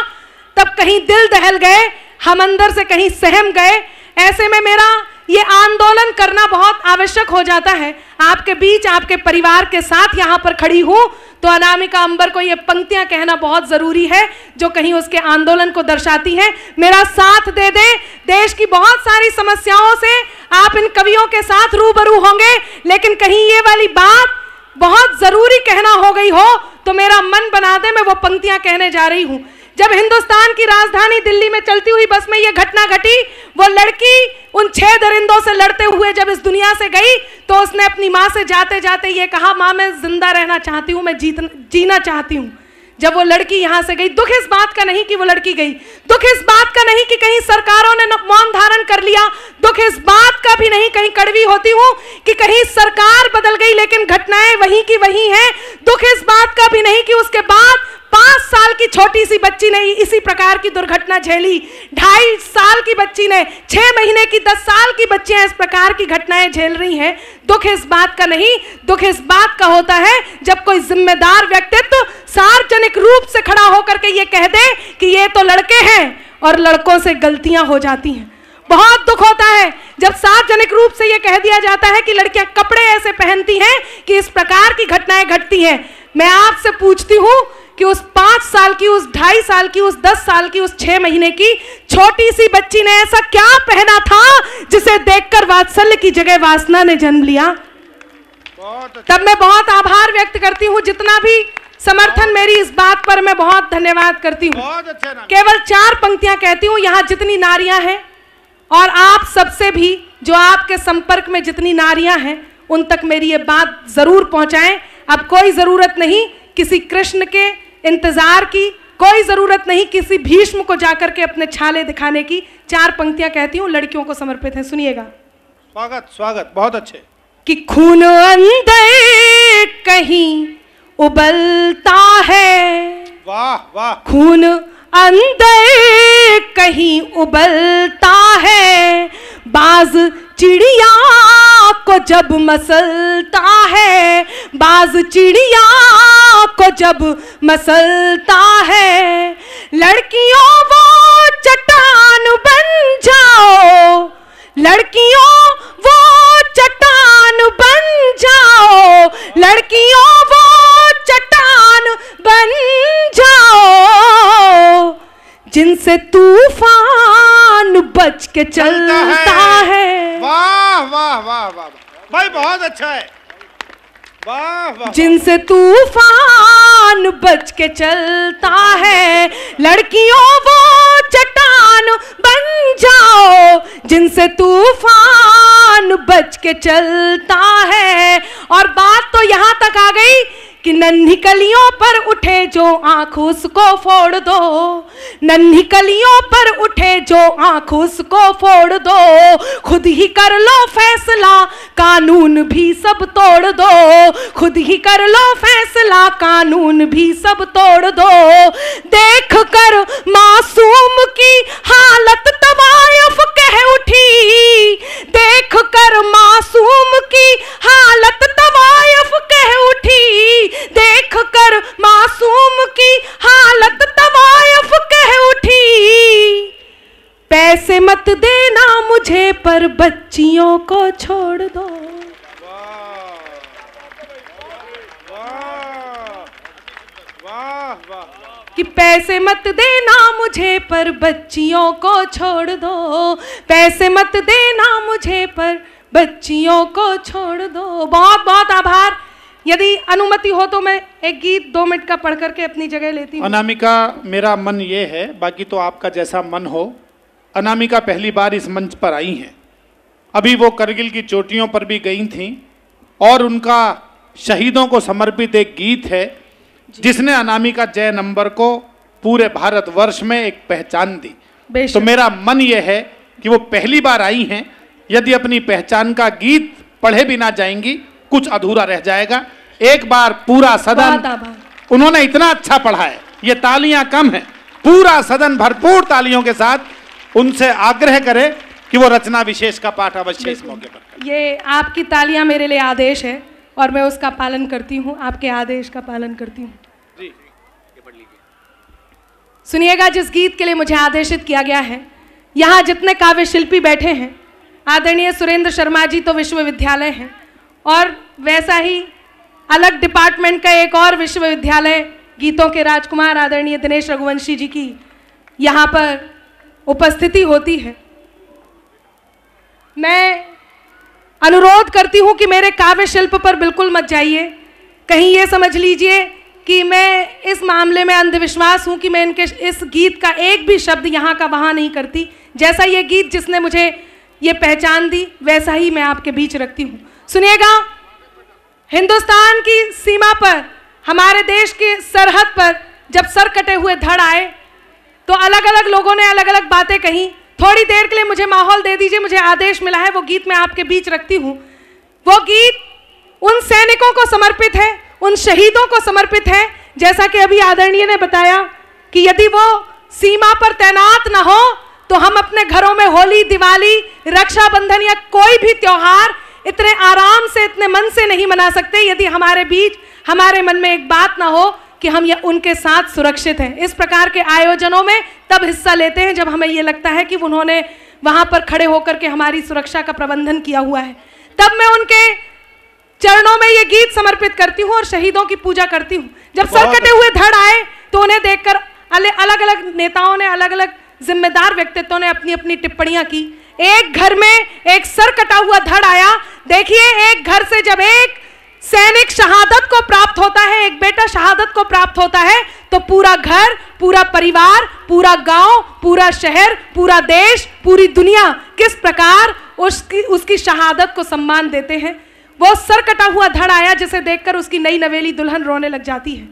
तब कहीं दिल दहल गए, हम अंदर से कहीं सहम गए। ऐसे में मेरा ये आंदोलन करना बहुत आवश्यक हो जाता है। आपके बीच, आपके परिवार के साथ यहाँ पर खड़ी हूँ तो अनामिका अंबर को ये पंक्तियां कहना बहुत जरूरी है जो कहीं उसके आंदोलन को दर्शाती हैं। मेरा साथ दे दे। देश की बहुत सारी समस्याओं से आप इन कवियों के साथ रूबरू होंगे, लेकिन कहीं ये वाली बात बहुत जरूरी कहना हो गई हो तो मेरा मन बना दे, मैं वो पंक्तियां कहने जा रही हूं। जब हिंदुस्तान की राजधानी दिल्ली में चलती हुई बस में यह घटना घटी, वो लड़की उन 6 दरिंदों से लड़ते हुए जब इस दुनिया से गई तो उसने अपनी माँ से जाते जाते ये कहा, माँ मैं जिंदा रहना चाहती हूँ, मैं जीना चाहती हूँ। जब वो लड़की यहाँ से गई, दुख इस बात का नहीं कि वो लड़की गई, दुख इस बात का नहीं कि कहीं सरकारों ने मौन धारण कर लिया, दुख इस बात का भी नहीं, कहीं कड़वी होती हूँ कि कहीं सरकार बदल गई लेकिन घटनाएं वहीं की वहीं हैं। दुख इस बात का भी नहीं कि उसके बाद 5 साल की छोटी सी बच्ची ने इसी प्रकार की दुर्घटना झेली, 2.5 साल की बच्ची ने, 6 महीने की, 10 साल की बच्चियां इस प्रकार की घटनाएं झेल रही हैं। दुख इस बात का नहीं, दुख इस बात का होता है जब कोई जिम्मेदार व्यक्तित्व सार्वजनिक रूप से खड़ा होकर के ये कह दे कि ये तो लड़के हैं और लड़कों से गलतियां हो जाती हैं। बहुत दुख होता है जब सार्वजनिक रूप से ये कह दिया जाता है कि लड़कियां कपड़े ऐसे पहनती हैं कि इस प्रकार की घटनाएं घटती हैं। मैं आपसे पूछती हूं कि उस 5 साल की, उस 2.5 साल की, उस 10 साल की, उस 6 महीने की छोटी सी बच्ची ने ऐसा क्या पहना था जिसे देखकर वात्सल्य की जगह वासना ने जन्म लिया? तब मैं बहुत आभार व्यक्त करती हूँ, जितना भी समर्थन मेरी इस बात पर मैं बहुत धन्यवाद करती हूँ। केवल 4 पंक्तियां कहती हूँ। यहाँ जितनी नारियां हैं और आप सबसे भी जो आपके संपर्क में जितनी नारियां हैं उन तक मेरी ये बात जरूर पहुंचाएं। अब कोई जरूरत नहीं किसी कृष्ण के इंतजार की, कोई जरूरत नहीं किसी भीष्म को जाकर के अपने छाले दिखाने की। 4 पंक्तियां कहती हूँ, लड़कियों को समर्पित है, सुनिएगा। स्वागत स्वागत, बहुत अच्छे। कि खून अंदर कहीं उबलता है, वाह वाह, खून अंदर कहीं उबलता है, बाज चिड़िया को जब मसलता है, बाज चिड़िया को जब मसलता है। लड़कियों वो चट्टान बन जाओ, लड़कियों वो चट्टान बन जाओ, लड़कियों वो चट्टान बन जाओ, जिनसे तूफान बच के चलता है। वाह वाह वाह वाह भाई, बहुत अच्छा है, वाह वाह। जिनसे तूफान बच के चलता है, लड़कियों वो चट्टान बन जाओ, जिनसे तूफान बच के चलता है। और बात तो यहाँ तक आ गई कि नन्ही कलियों पर उठे जो आंख उसको फोड़ दो, नन्ही कलियों पर उठे जो आंख उसको फोड़ दो, खुद ही कर लो फैसला कानून भी सब तोड़ दो, खुद ही कर लो फैसला कानून भी सब तोड़ दो। देख कर मासूम की हालत तवायफ कह उठी, पैसे मत देना मुझे पर बच्चियों को छोड़ दो। कि पैसे मत देना मुझे पर बच्चियों को छोड़ दो, पैसे मत देना मुझे पर बच्चियों को छोड़ दो। बहुत बहुत आभार। यदि अनुमति हो तो मैं एक गीत 2 मिनट का पढ़ करके अपनी जगह लेती हूँ। अनामिका, मेरा मन ये है, बाकी तो आपका जैसा मन हो। अनामिका पहली बार इस मंच पर आई हैं। अभी वो करगिल की चोटियों पर भी गई थीं और उनका शहीदों को समर्पित एक गीत है जिसने अनामिका जय नंबर को पूरे भारतवर्ष में एक पहचान दी। तो मेरा मन ये है कि वो पहली बार आई हैं, यदि अपनी पहचान का गीत पढ़े भी ना जाएंगी कुछ अधूरा रह जाएगा। एक बार पूरा सदन, उन्होंने इतना अच्छा पढ़ा है, ये तालियां कम है, पूरा सदन भरपूर तालियों के साथ उनसे आग्रह करे कि वो रचना विशेष का पाठ अवश्य इस मौके पर। ये आपकी तालियां मेरे लिए आदेश है और मैं उसका पालन करती हूँ, आपके आदेश का पालन करती हूँ। सुनिएगा, जिस गीत के लिए मुझे आदेशित किया गया है, यहाँ जितने काव्य शिल्पी बैठे हैं, आदरणीय सुरेंद्र शर्मा जी तो विश्वविद्यालय हैं और वैसा ही अलग डिपार्टमेंट का एक और विश्वविद्यालय गीतों के राजकुमार आदरणीय दिनेश रघुवंशी जी की यहाँ पर उपस्थिति होती है। मैं अनुरोध करती हूँ कि मेरे काव्य शिल्प पर बिल्कुल मत जाइए। कहीं ये समझ लीजिए कि मैं इस मामले में अंधविश्वास हूँ कि मैं इनके इस गीत का एक भी शब्द यहाँ का वहाँ नहीं करती। जैसा ये गीत जिसने मुझे ये पहचान दी वैसा ही मैं आपके बीच रखती हूँ। सुनिएगा, हिंदुस्तान की सीमा पर, हमारे देश के सरहद पर जब सर कटे हुए धड़ आए तो अलग अलग लोगों ने अलग अलग बातें कही। थोड़ी देर के लिए मुझे माहौल दे दीजिए, मुझे आदेश मिला है, वो गीत मैं आपके बीच रखती हूँ। वो गीत उन सैनिकों को समर्पित है, उन शहीदों को समर्पित है, जैसा कि अभी आदरणीय ने बताया कि यदि वो सीमा पर तैनात ना हो तो हम अपने घरों में होली, दिवाली, रक्षाबंधन या कोई भी त्योहार इतने आराम से, इतने मन से नहीं मना सकते यदि हमारे बीच, हमारे मन में एक बात ना हो कि हम ये उनके साथ सुरक्षित हैं। इस प्रकार के आयोजनों में तब हिस्सा लेते हैं जब हमें ये लगता है कि उन्होंने वहां पर खड़े होकर के हमारी सुरक्षा का प्रबंधन किया हुआ है। तब मैं उनके चरणों में ये गीत समर्पित करती हूँ और शहीदों की पूजा करती हूँ। जब सर कटे हुए धड़ आए तो उन्हें देखकर अलग अलग नेताओं ने, अलग अलग जिम्मेदार व्यक्तित्वों ने अपनी अपनी टिप्पणियां की। एक घर में एक सर कटा हुआ धड़ आया। देखिए, एक घर से जब एक सैनिक शहादत को प्राप्त होता है, एक बेटा शहादत को प्राप्त होता है, तो पूरा घर, पूरा परिवार, पूरा गांव, पूरा शहर, पूरा देश, पूरी दुनिया किस प्रकार उसकी शहादत को सम्मान देते हैं। वो सर कटा हुआ धड़ आया जिसे देखकर उसकी नई नवेली दुल्हन रोने लग जाती है।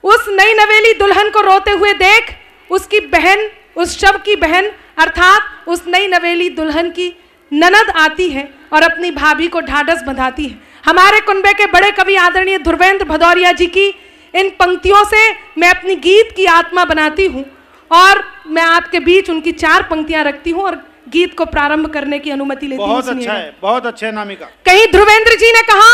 उस नई नवेली दुल्हन को रोते हुए देख उसकी बहन, उस शव की बहन अर्थात उस नई नवेली दुल्हन की ननद आती है और अपनी भाभी को ढाढ़स बंधाती है। हमारे कुनबे के बड़े कवि आदरणीय धुर्वेंद्र भदौरिया जी की इन पंक्तियों से मैं अपनी गीत की आत्मा बनाती हूँ और मैं आपके बीच उनकी 4 पंक्तियां रखती हूँ और गीत को प्रारंभ करने की अनुमति लेती हूँ। बहुत अच्छा है, बहुत अच्छा है अनामिका। कहीं धुर्वेंद्र जी ने कहा,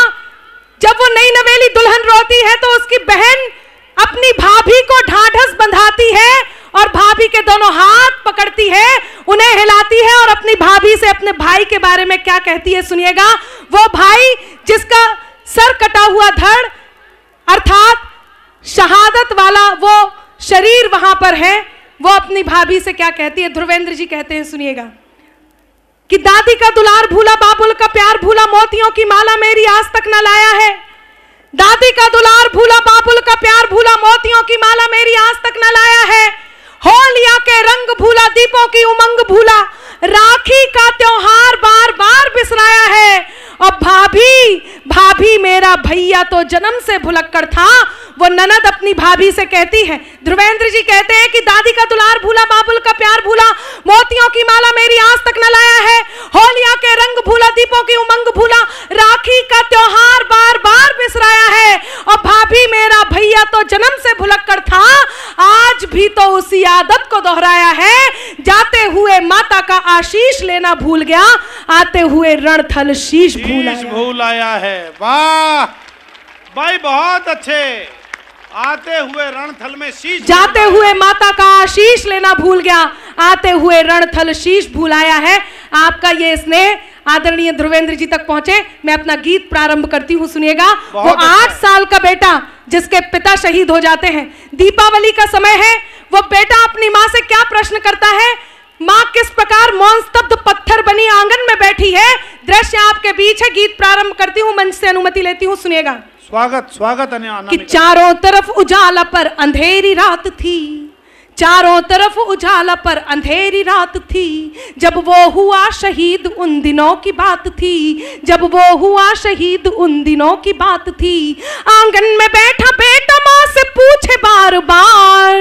जब वो नई नवेली दुल्हन रोती है तो उसकी बहन अपनी भाभी को ढाढ़स बंधाती है और भाभी के दोनों हाथ पकड़ती है, उन्हें हिलाती है और अपनी भाभी से अपने भाई के बारे में क्या कहती है सुनिएगा। वो भाई जिसका सर कटा हुआ धड़ अर्थात शहादत वाला वो शरीर वहां पर है, वो अपनी भाभी से क्या कहती है। धुर्वेंद्र जी कहते हैं, सुनिएगा, कि दादी का दुलार भूला, बाबुल का प्यार भूला, मोतियों की माला मेरी आज तक न लाया है। दादी का दुलार भूला, बाबुल का प्यार भूला, मोतियों की माला मेरी आज तक न लाया है। होलिया के रंग भूला, दीपों की उमंग भूला, राखी का त्योहार बार बार बिसराया है। और भाभी मेरा भैया तो जन्म से भुलक्कड़ था, वो ननद अपनी भाभी से कहती है। ध्रुवेंद्र जी कहते हैं कि दादी का दुलार भूला, बाबुल का प्यार भूला, मोतियों की माला मेरी आज तक न लाया है। होलिया के रंग भूला, दीपों की उमंग भूला, राखी का त्योहार बार बार बिसराया है। और भाभी मेरा भैया तो जन्म से भुलक्कड़ था, आज भी तो उसी आदत को दोहराया है। जाते हुए माता का आशीष लेना भूल गया, आते हुए रणथल शीश भूल आया है। वाह भाई, बहुत अच्छे। आते हुए रणथल में शीश, जाते हुए माता का आशीष लेना भूल गया, आते हुए रणथल शीश भुलाया है। आपका ये स्नेह आदरणीय ध्रुवेंद्र जी तक पहुंचे। मैं अपना गीत प्रारंभ करती हूँ, सुनिएगा। वो 8 साल का बेटा जिसके पिता शहीद हो जाते हैं, दीपावली का समय है, वो बेटा अपनी माँ से क्या प्रश्न करता है, माँ किस प्रकार मौन स्तब्ध पत्थर बनी आंगन में बैठी है। दृश्य आपके बीच है, गीत प्रारंभ करती हूँ, मंच से अनुमति लेती हूँ, सुनिएगा। स्वागत स्वागत कि चारों तरफ उजाला पर अंधेरी रात थी, चारों तरफ उजाला पर अंधेरी रात थी, जब वो हुआ शहीद उन दिनों की बात थी, जब वो हुआ शहीद उन दिनों की बात थी। आंगन में बैठा बेटा माँ से पूछे बार बार,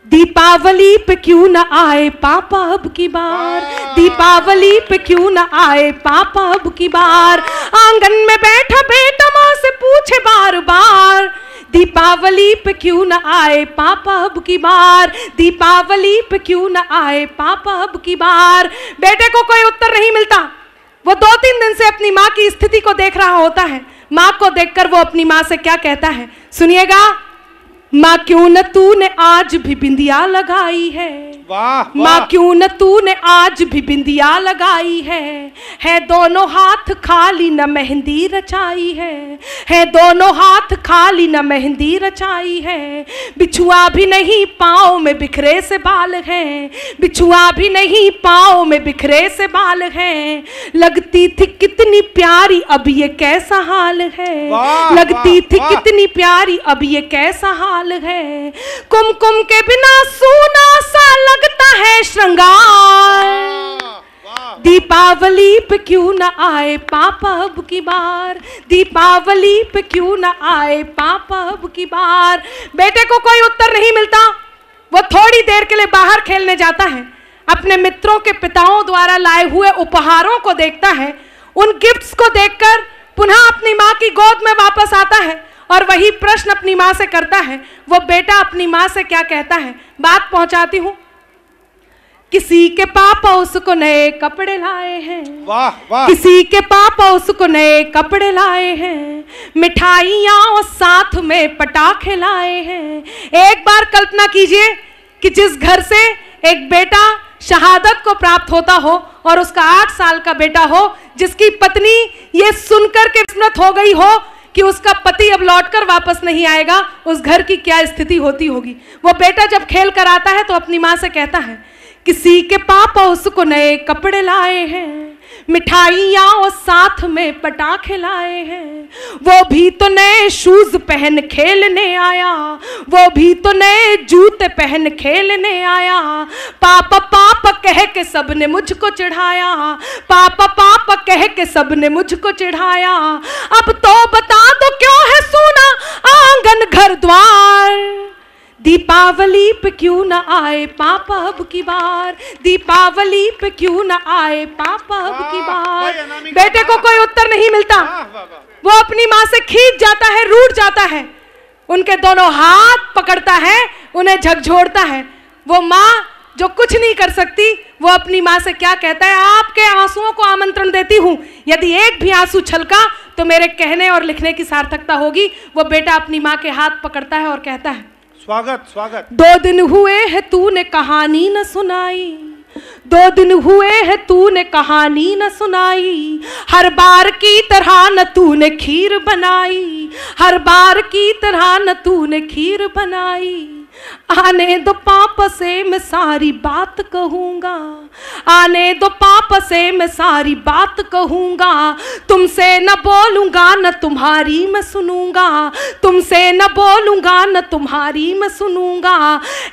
दीपावली पे क्यों न आए पापा अब की बार, दीपावली पे क्यों न आए पापा अब की बार। आंगन में बैठा बेटा माँ से पूछे बार बार, दीपावली पे क्यों न आए पापा अब की बार, दीपावली पे क्यों न आए पापा अब की बार। बेटे को कोई उत्तर नहीं मिलता। वो 2-3 दिन से अपनी माँ की स्थिति को देख रहा होता है। माँ को देखकर वो अपनी माँ से क्या कहता है, सुनिएगा। माँ क्यों न तूने आज भी बिंदिया लगाई है, वाह माँ क्यों न तूने आज भी बिंदिया लगाई है दोनों हाथ खाली न मेहंदी रचाई है दोनों हाथ खाली न मेहंदी रचाई है। बिछुआ भी नहीं पाँव में बिखरे से बाल हैं, बिछुआ भी नहीं पाँव में बिखरे से बाल हैं। लगती थी कितनी प्यारी अब ये कैसा हाल है, लगती थी कितनी प्यारी अब ये कैसा हाल है। कुमकुम के बिना सूना सा लगता है श्रृंगार, दीपावली पे क्यों न आए पापा अब की बार, दीपावली पे क्यों न आए पापा अब की बार। बेटे को कोई उत्तर नहीं मिलता। वो थोड़ी देर के लिए बाहर खेलने जाता है, अपने मित्रों के पिताओं द्वारा लाए हुए उपहारों को देखता है। उन गिफ्ट्स को देखकर पुनः अपनी माँ की गोद में वापस आता है और वही प्रश्न अपनी माँ से करता है। वो बेटा अपनी माँ से क्या कहता है, बात पहुंचाती हूँ। किसी के पापा उसको नए कपड़े लाए हैं, वाह वाह, किसी के पापा उसको नए कपड़े लाए हैं, मिठाइयाँ और साथ में पटाखे लाए हैं। एक बार कल्पना कीजिए कि जिस घर से एक बेटा शहादत को प्राप्त होता हो और उसका 8 साल का बेटा हो, जिसकी पत्नी ये सुनकर के विस्मृत हो गई हो कि उसका पति अब लौटकर वापस नहीं आएगा, उस घर की क्या स्थिति होती होगी। वो बेटा जब खेल कर आता है तो अपनी माँ से कहता है, किसी के पापा उसको नए कपड़े लाए हैं, मिठाइयाँ और साथ में पटाखे लाए हैं। वो भी तो नए शूज पहन खेलने आया, वो भी तो नए जूते पहन खेलने आया। पापा पापा कह के सबने मुझको चिढ़ाया, पापा पापा कह के सबने मुझको चिढ़ाया। अब तो बता दो क्यों है सूना आंगन घर द्वार, दीपावली पे क्यों न आए पापा अब की बार, दीपावली पे क्यों न आए पापा अब की बार। बेटे को कोई उत्तर नहीं मिलता। वो अपनी माँ से खींच जाता है, रूठ जाता है, उनके दोनों हाथ पकड़ता है, उन्हें झकझोरता है। वो माँ जो कुछ नहीं कर सकती, वो अपनी माँ से क्या कहता है, आपके आंसुओं को आमंत्रण देती हूँ, यदि एक भी आंसू छलका तो मेरे कहने और लिखने की सार्थकता होगी। वो बेटा अपनी माँ के हाथ पकड़ता है और कहता है, स्वागत स्वागत। 2 दिन हुए हैं तूने कहानी न सुनाई, 2 दिन हुए हैं तूने कहानी न सुनाई। हर बार की तरह न तूने खीर बनाई, हर बार की तरह न तूने खीर बनाई। आने दो पापा से मैं सारी बात कहूँगा, आने दो पापा से मैं सारी बात कहूँगा। तुमसे न बोलूँगा न तुम्हारी मैं सुनूँगा, तुमसे न बोलूँगा न तुम्हारी मैं सुनूँगा।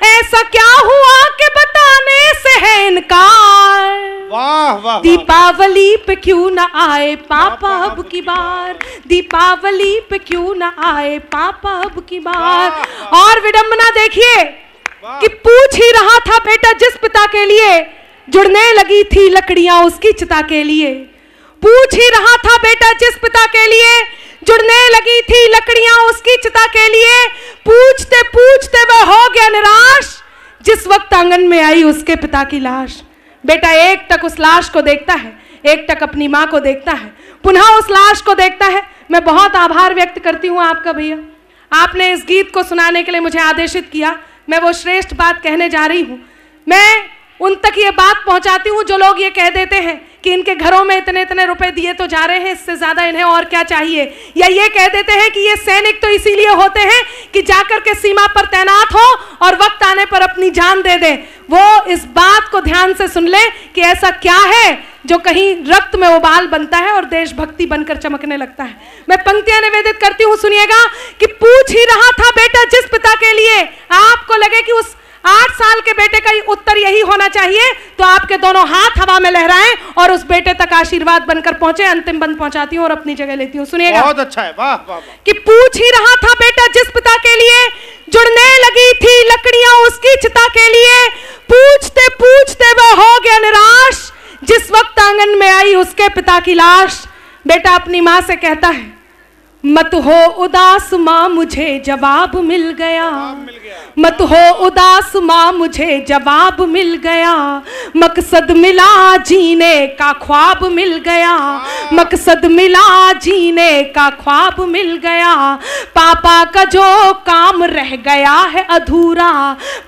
ऐसा क्या हुआ कि बताने से है इनकार, वाह वाह। दीपावली पे क्यों न आए पापा अब की बार, दीपावली पे क्यों न आए पापा अब की बार। और विडंबना देखिए कि पूछ ही रहा था बेटा जिस पिता के लिए, जुड़ने लगी थी लकड़ियां उसकी चिता के लिए। पूछ ही रहा था बेटा जिस पिता के लिए, जुड़ने लगी थी लकड़ियां उसकी चिता के लिए। पूछते पूछते वह हो गया निराश, जिस वक्त आंगन में आई उसके पिता की लाश। बेटा एक टक उस लाश को देखता है, एक टक अपनी माँ को देखता है, पुनः उस लाश को देखता है। मैं बहुत आभार व्यक्त करती हूँ आपका भैया, आपने इस गीत को सुनाने के लिए मुझे आदेशित किया। मैं वो श्रेष्ठ बात कहने जा रही हूँ। मैं उन तक ये बात पहुंचाती हूँ जो लोग ये कह देते हैं कि इनके घरों में इतने इतने रुपए दिए तो जा रहे हैं, इससे ज्यादा इन्हें और क्या चाहिए। या ये कह देते हैं कि ये सैनिक तो इसीलिए होते हैं कि जाकर के सीमा पर तैनात हो और वक्त आने पर अपनी जान दे दें। वो इस बात को ध्यान से सुन ले कि ऐसा क्या है जो कहीं रक्त में उबाल बनता है और देशभक्ति बनकर चमकने लगता है। मैं पंक्तियां निवेदित करती हूँ, सुनिएगा कि पूछ ही रहा था बेटा जिस पिता के लिए, आपको लगे कि उस 8 साल के बेटे का उत्तर यही होना चाहिए तो आपके दोनों हाथ हवा में लहराएं और उस बेटे तक आशीर्वाद बनकर पहुंचे। अंतिम बंद पहुंचाती हूं और अपनी जगह लेती हूं, सुनिएगा। बहुत अच्छा है, वाह वाह। कि पूछ ही रहा था बेटा जिस पिता के लिए, जुड़ने लगी थी लकड़ियां उसकी चिता के लिए, पूछते पूछते वह हो गया निराश जिस वक्त आंगन में आई उसके पिता की लाश। बेटा अपनी मां से कहता है मत हो उदास माँ मुझे जवाब मिल गया, मत हो उदास माँ मुझे जवाब मिल गया, मकसद मिला जीने का ख्वाब मिल गया, मकसद मिला जीने का ख्वाब मिल गया। पापा का जो काम रह गया है अधूरा,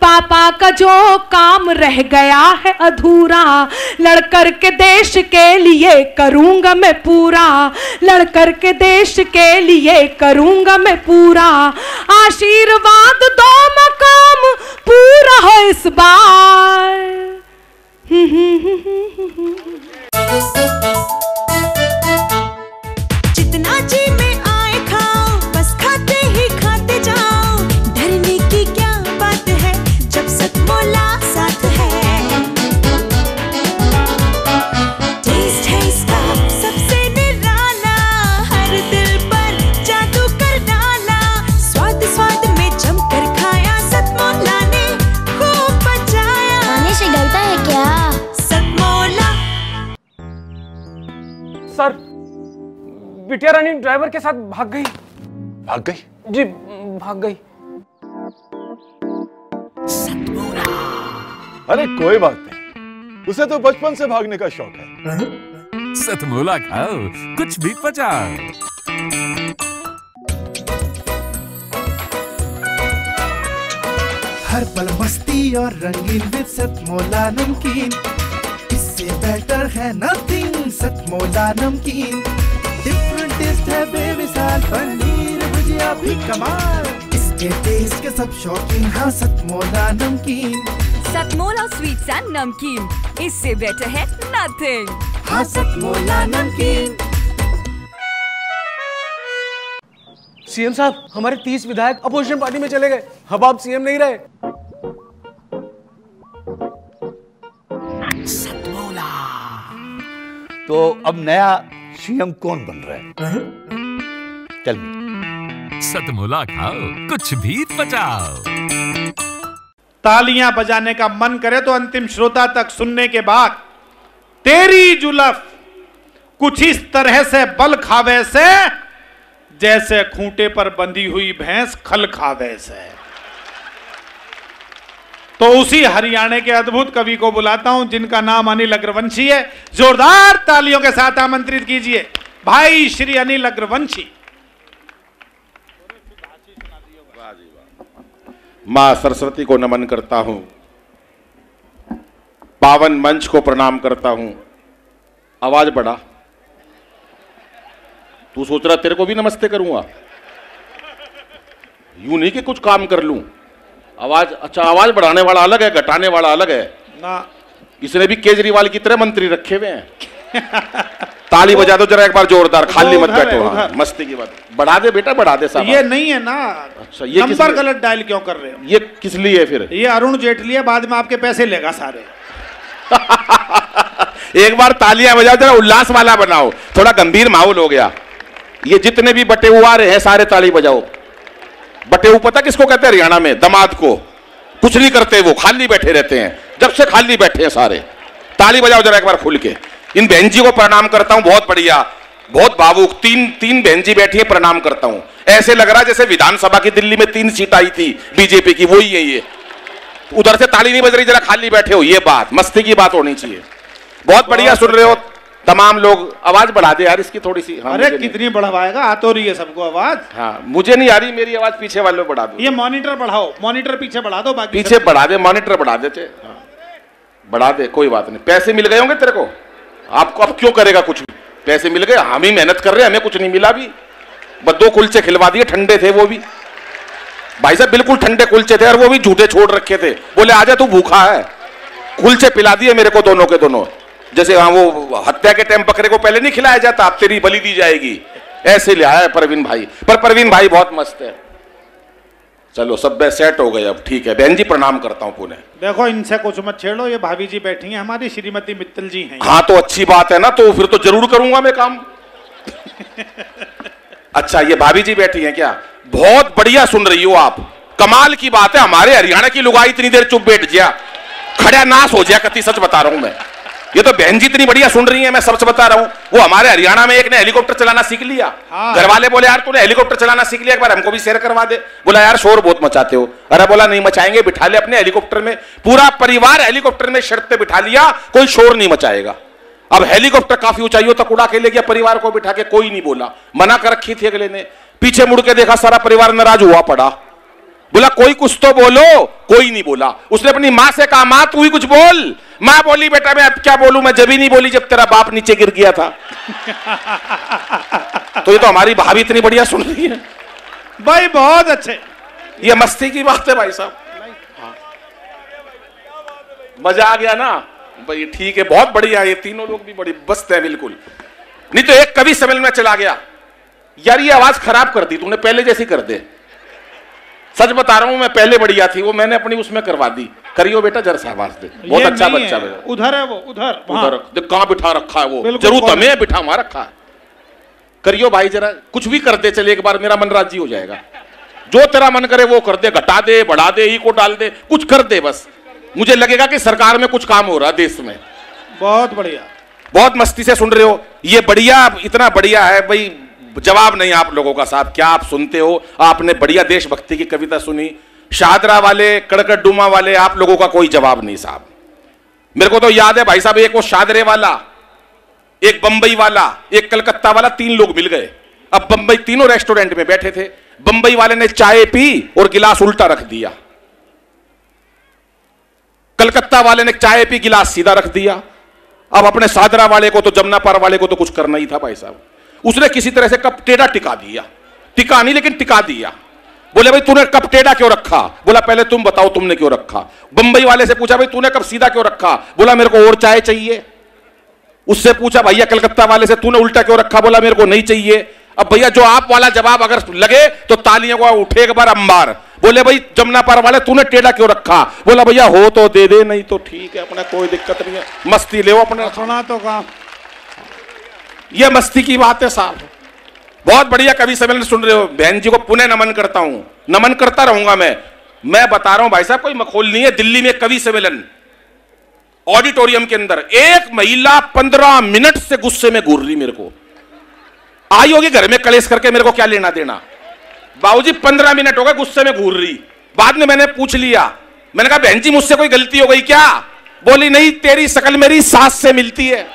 पापा का जो काम रह गया है अधूरा, लड़कर के देश के लिए करूंगा मैं पूरा, लड़कर के देश के लिए करूंगा मैं पूरा। आशीर्वाद दो मकाम पूरा हो इस बार। जितना जी में आए खाओ, बस खाते ही खाते जाओ, डरने की क्या बात है जब सतमोला साथ है। टेस्ट है इसका सबसे निराला, हर दिल पर जादू कर डाला, स्वाद स्वाद में जमकर खाया, सतमोला ने खूब बचाया। खाने से डरता है क्या? सतमोला। सर, बिटिया रानी ड्राइवर के साथ भाग गई। भाग गई? जी भाग गई। अरे कोई बात नहीं, उसे तो बचपन से भागने का शौक है। सतमोला खाओ, कुछ भी पचाओ। हर पल मस्ती और रंगीन विद सतमोला नमकीन, इससे बेटर है नथिंग। सतमोला नमकीन डिफरेंट टेस्ट है बेमिसाल, पनीर भुजिया भी कमाल, इसके टेस्ट के सब शौकीन। हाँ सतमोला नमकीन, सतमोला स्वीट्स एंड नमकीन, इससे बेटर है नथिंग। हाँ सतमोला नमकीन। सीएम साहब, हमारे 30 विधायक अपोजिशन पार्टी में चले गए। अब आप सीएम नहीं रहे। तो अब नया सीएम कौन बन रहा है? Tell me. सतमोला खाओ, कुछ भी पचाओ। तालियां बजाने का मन करे तो अंतिम श्रोता तक सुनने के बाद, तेरी जुल्फ कुछ इस तरह से बल खावे से, जैसे खूंटे पर बंधी हुई भैंस खल खावे से। तो उसी हरियाणा के अद्भुत कवि को बुलाता हूं जिनका नाम अनिल अग्रवंशी है। जोरदार तालियों के साथ आमंत्रित कीजिए भाई श्री अनिल अग्रवंशी। मां सरस्वती को नमन करता हूं, पावन मंच को प्रणाम करता हूं। आवाज बढ़ा, तू सोच रहा तेरे को भी नमस्ते करूंगा? यूं नहीं कि कुछ काम कर लूं। आवाज, अच्छा आवाज बढ़ाने वाला अलग है, घटाने वाला अलग है ना। इसने भी केजरीवाल की तरह मंत्री रखे हुए हैं। ताली बजा दो जरा एक बार जोरदार, खाली मत बैठो। हाँ, मस्ती की बात, बढ़ा दे बेटा, बढ़ा दे साहब। ये नहीं है ना। अच्छा, ये नंबर गलत डायल क्यों कर रहे हो? ये किस लिए फिर? ये अरुण जेटली है, बाद में आपके पैसे लेगा सारे। एक बार तालियां बजाओ, जरा उल्लास वाला बनाओ, थोड़ा गंभीर माहौल हो गया। ये जितने भी बटे हुआ रहे हैं सारे ताली बजाओ। बटे हुए पता किसको कहते हैं हरियाणा में? दमाद को। कुछ नहीं करते, वो खाली बैठे रहते हैं, जब से खाली बैठे हैं सारे। ताली बजाओ जरा एक बार खुल के। इन बहन जी को प्रणाम करता हूं, बहुत बढ़िया, बहुत भावुक। तीन बहन जी बैठी है, प्रणाम करता हूं। ऐसे लग रहा है जैसे विधानसभा की दिल्ली में 3 सीट आई थी बीजेपी की, वही है ये। उधर से ताली नहीं बज रही, जरा खाली बैठे हो, ये बात मस्ती की बात होनी चाहिए। बहुत बढ़िया सुन रहे हो तमाम लोग। आवाज बढ़ा दे यार इसकी थोड़ी सी। हाँ, अरे कितनी बढ़वाएगा, आ तो रही है सबको आवाज। हाँ, मुझे नहीं आ रही मेरी आवाज, पीछे वालों बढ़ा दो। ये मॉनिटर बढ़ाओ, मॉनिटर पीछे बढ़ा दो, बाकी पीछे बढ़ा दे, मॉनिटर बढ़ा देते। हाँ। बढ़ा दे, कोई बात नहीं। पैसे मिल गए होंगे तेरे को, आपको अब क्यों करेगा कुछ भी, पैसे मिल गए, हम ही मेहनत कर रहे हैं, हमें कुछ नहीं मिला भी। बस 2 कुलचे खिलवा दिए, ठंडे थे वो भी भाई साहब, बिल्कुल ठंडे कुलचे थे, और वो भी झूठे छोड़ रखे थे। बोले आजा तू भूखा है, कुलचे पिला दिए मेरे को दोनों के दोनों। जैसे हाँ वो हत्या के टाइम बकरे को पहले नहीं खिलाया जाता, अब तेरी बलि दी जाएगी, ऐसे ले आया है परवीन भाई। पर परवीन भाई बहुत मस्त है। चलो सब सेट हो गए अब, ठीक है। बहन जी प्रणाम करता हूँ पुणे। देखो इनसे कुछ मत छेड़ो, ये भाभी जी बैठी हैं हमारी, श्रीमती मित्तल जी हैं। हाँ तो अच्छी बात है ना, तो फिर तो जरूर करूंगा मैं काम। अच्छा ये भाभी जी बैठी हैं क्या, बहुत बढ़िया सुन रही हो आप, कमाल की बात है। हमारे हरियाणा की लुगाई इतनी देर चुप बैठ गया, खड़ा नाश हो गया, कति सच बता रहा हूं मैं। ये तो बहन जी इतनी बढ़िया सुन रही है, मैं सच बता रहा हूं। वो हमारे हरियाणा में एक ने हेलीकॉप्टर चलाना सीख लिया। घर वाले बोले यार तूने हेलीकॉप्टर चलाना सीख लिया, एक बार हमको भी शेयर करवा दे। बोला यार शोर बहुत मचाते हो। अरे बोला नहीं मचाएंगे, बिठा ले अपने हेलीकॉप्टर में, पूरा परिवार हेलीकॉप्टर में शर्त पे बिठा लिया, कोई शोर नहीं मचाएगा। अब हेलीकॉप्टर काफी ऊंचाइयों तक उड़ा के ले गया, परिवार को बिठा के, कोई नहीं बोला, मना कर रखी थी अगले ने। पीछे मुड़ के देखा, सारा परिवार नाराज हुआ पड़ा। बोला कोई कुछ तो बोलो, कोई नहीं बोला। उसने अपनी मां से कहा मां तू ही कुछ बोल। मां बोली बेटा मैं अब क्या बोलूं, मैं जब ही नहीं बोली जब तेरा बाप नीचे गिर गया था। तो ये तो हमारी भाभी इतनी बढ़िया सुन रही है भाई, बहुत अच्छे। ये मस्ती की बात है भाई साहब, मजा आ गया ना भाई, ठीक है, बहुत बढ़िया। ये तीनों लोग भी बड़ी मस्त है बिल्कुल। नहीं तो एक कवि सम्मेलन में चला गया, यार ये आवाज खराब कर दी तूने, पहले जैसी कर दे। सच बता रहा हूं मैं, पहले बढ़िया थी वो, मैंने अपनी उसमें करवा दी। करियो बेटा जरा सा आवाज दे, बहुत अच्छा बच्चा है। उधर है वो, उधर उधर कहां बिठा रखा है वो, जरूर हमें बिठा वहां रखा है। करियो भाई जरा, कुछ भी कर दे चले एक बार, मेरा मन राजी हो जाएगा। जो तेरा मन करे वो कर दे, घटा दे, बढ़ा दे, ई को डाल दे, कुछ कर दे बस, मुझे लगेगा कि सरकार में कुछ काम हो रहा है देश में। बहुत बढ़िया, बहुत मस्ती से सुन रहे हो, ये बढ़िया, इतना बढ़िया है भाई, जवाब नहीं आप लोगों का साहब। क्या आप सुनते हो, आपने बढ़िया देशभक्ति की कविता सुनी, शादरा वाले, कड़कट डूमा वाले, आप लोगों का कोई जवाब नहीं साहब। मेरे को तो याद है भाई साहब, एक वो शादरे वाला, एक बंबई वाला, एक कलकत्ता वाला, 3 लोग मिल गए। अब बंबई, तीनों रेस्टोरेंट में बैठे थे, बंबई वाले ने चाय पी और गिलास उल्टा रख दिया, कलकत्ता वाले ने चाय पी, गिलास सीधा रख दिया। अब अपने शादरा वाले को तो, जमुना पार वाले को तो कुछ करना ही था भाई साहब, उसने किसी तरह से कप टेढ़ा टिका दिया, टिका नहीं लेकिन टिका दिया। बोले भाई तूने कप टेढ़ा क्यों रखा? बोला पहले तुम बताओ तुमने क्यों रखा। बंबई वाले से पूछा भाई तूने कप सीधा क्यों रखा? बोला मेरे को और चाय चाहिए। उससे पूछा भैया कलकत्ता वाले से तूने उल्टा क्यों रखा? बोला मेरे को नहीं चाहिए। अब भैया जो आप वाला जवाब अगर लगे तो तालियों को उठे एक बार अंबार। बोले भाई जमुना पार वाले तूने टेढ़ा क्यों रखा? बोला भैया हो तो दे दे, नहीं तो ठीक है, अपना कोई दिक्कत नहीं है, मस्ती ले अपने। सुना तो काम, ये मस्ती की बात है साहब। बहुत बढ़िया कवि सम्मेलन सुन रहे हो, बहन जी को पुनः नमन करता हूं, नमन करता रहूंगा मैं बता रहा हूं भाई साहब, कोई मखौल नहीं है। दिल्ली में कवि सम्मेलन, ऑडिटोरियम के अंदर एक महिला 15 मिनट से गुस्से में घूर रही, मेरे को आई होगी घर में कलेश करके, मेरे को क्या लेना देना। बाबूजी 15 मिनट हो गए गुस्से में घूर रही। बाद में मैंने पूछ लिया, मैंने कहा बहन जी मुझसे कोई गलती हो गई क्या? बोली नहीं, तेरी शकल मेरी सास से मिलती है।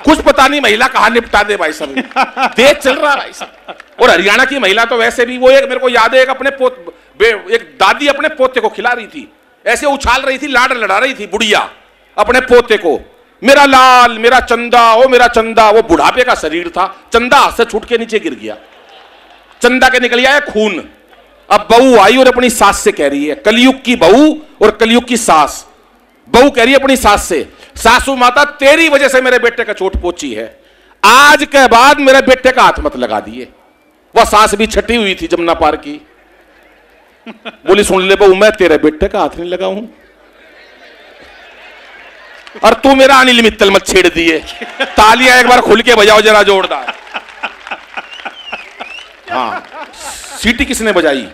कुछ पता नहीं महिला कहां निपटा दे भाई साहब, देश चल रहा भाई साहब। और हरियाणा की महिला तो वैसे भी, वो एक मेरे को याद है, एक अपने एक दादी अपने पोते को खिला रही थी, ऐसे उछाल रही थी, लाड लड़ा रही थी बुढ़िया अपने पोते को, मेरा लाल, मेरा चंदा, ओ मेरा चंदा। वो बुढ़ापे का शरीर था, चंदा हाथ से छूट के नीचे गिर गया, चंदा के निकल आया खून। अब बहू आई और अपनी सास से कह रही है, कलयुग की बहू और कलयुग की सास, बहू कह रही है अपनी सास से, सासू माता तेरी वजह से मेरे बेटे का चोट पहुंची है, आज के बाद मेरे बेटे का हाथ मत लगा दिए। वह सास भी छठी हुई थी जमुना पार की, बोली सुन ले बहू, मैं तेरे बेटे का हाथ नहीं लगाऊं, और तू मेरा अनिल मित्तल मत छेड़ दिए। तालियां एक बार खुल के बजाओ जरा जोरदार। हाँ, सीटी किसने बजाई?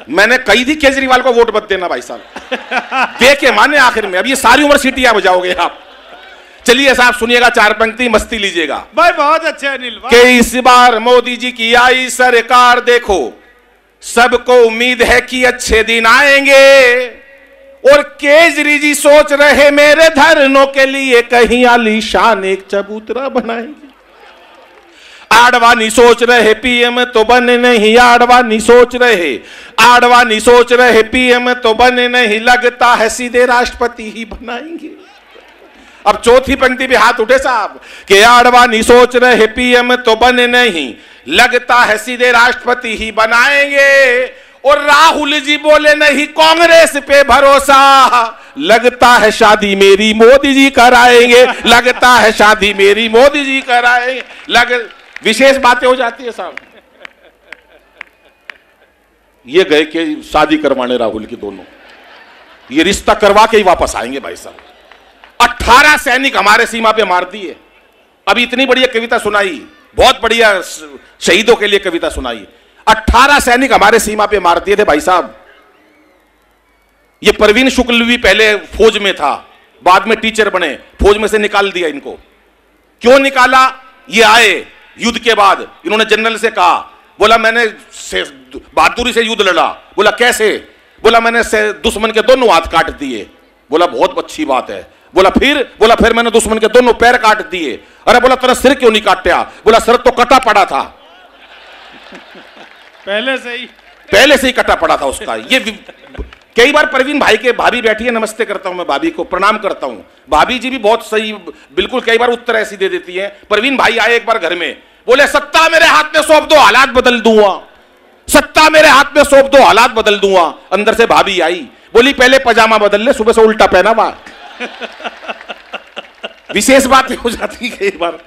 मैंने कही थी केजरीवाल को वोट मत देना भाई साहब, देखे माने आखिर में। अब ये सारी उम्र सीटियां बजाओगे आप। चलिए साहब सुनिएगा, 4 पंक्ति मस्ती लीजिएगा भाई। बहुत अच्छे अनिल कि इस बार मोदी जी की आई सरकार, देखो सबको उम्मीद है कि अच्छे दिन आएंगे, और केजरी जी सोच रहे मेरे धरनों के लिए कहीं आलीशान एक चबूतरा बनाएंगे। आडवाणी सोच रहे पीएम तो बने नहीं, आडवाणी सोच रहे, आडवाणी सोच रहे पीएम तो बने नहीं, लगता है सीधे राष्ट्रपति ही बनाएंगे। अब चौथी पंक्ति पे हाथ उठे साहब कि आडवाणी सोच रहे पीएम तो बने नहीं, लगता है सीधे राष्ट्रपति ही बनाएंगे। और राहुल जी बोले नहीं कांग्रेस पे भरोसा, लगता है शादी मेरी मोदी जी कराएंगे, लगता है शादी मेरी मोदी जी कराएंगे। विशेष बातें हो जाती है साहब। ये गए कि शादी करवाने राहुल की दोनों, ये रिश्ता करवा के ही वापस आएंगे भाई साहब। 18 सैनिक हमारे सीमा पे मार दिए। अभी इतनी बढ़िया कविता सुनाई, बहुत बढ़िया शहीदों के लिए कविता सुनाई। 18 सैनिक हमारे सीमा पे मार दिए थे भाई साहब। ये परवीन शुक्ल भी पहले फौज में था, बाद में टीचर बने, फौज में से निकाल दिया इनको। क्यों निकाला? ये आए युद्ध के बाद, इन्होंने जनरल से कहा, बोला मैंने बहादुरी से युद्ध लड़ा। बोला कैसे? बोला मैंने दुश्मन के दोनों हाथ काट दिए। बोला बहुत अच्छी बात है। बोला फिर मैंने दुश्मन के दोनों पैर काट दिए। अरे बोला तेरा सिर क्यों नहीं काटा? बोला सिर तो कटा पड़ा था, पहले से ही कटा पड़ा था उसका। ये कई बार परवीन भाई के, भाभी बैठी है, नमस्ते करता हूं मैं भाभी को, प्रणाम करता हूं। भाभी जी भी बहुत सही, बिल्कुल कई बार उत्तर ऐसी दे देती है। परवीन भाई आए एक बार घर में, बोले सत्ता मेरे हाथ में सौंप दो हालात बदल दूंगा, सत्ता मेरे हाथ में सौंप दो हालात बदल दूंगा। अंदर से भाभी आई, बोली पहले पजामा बदल ले, सुबह से उल्टा पहना हुआ। विशेष बातें हो जाती है कई बार।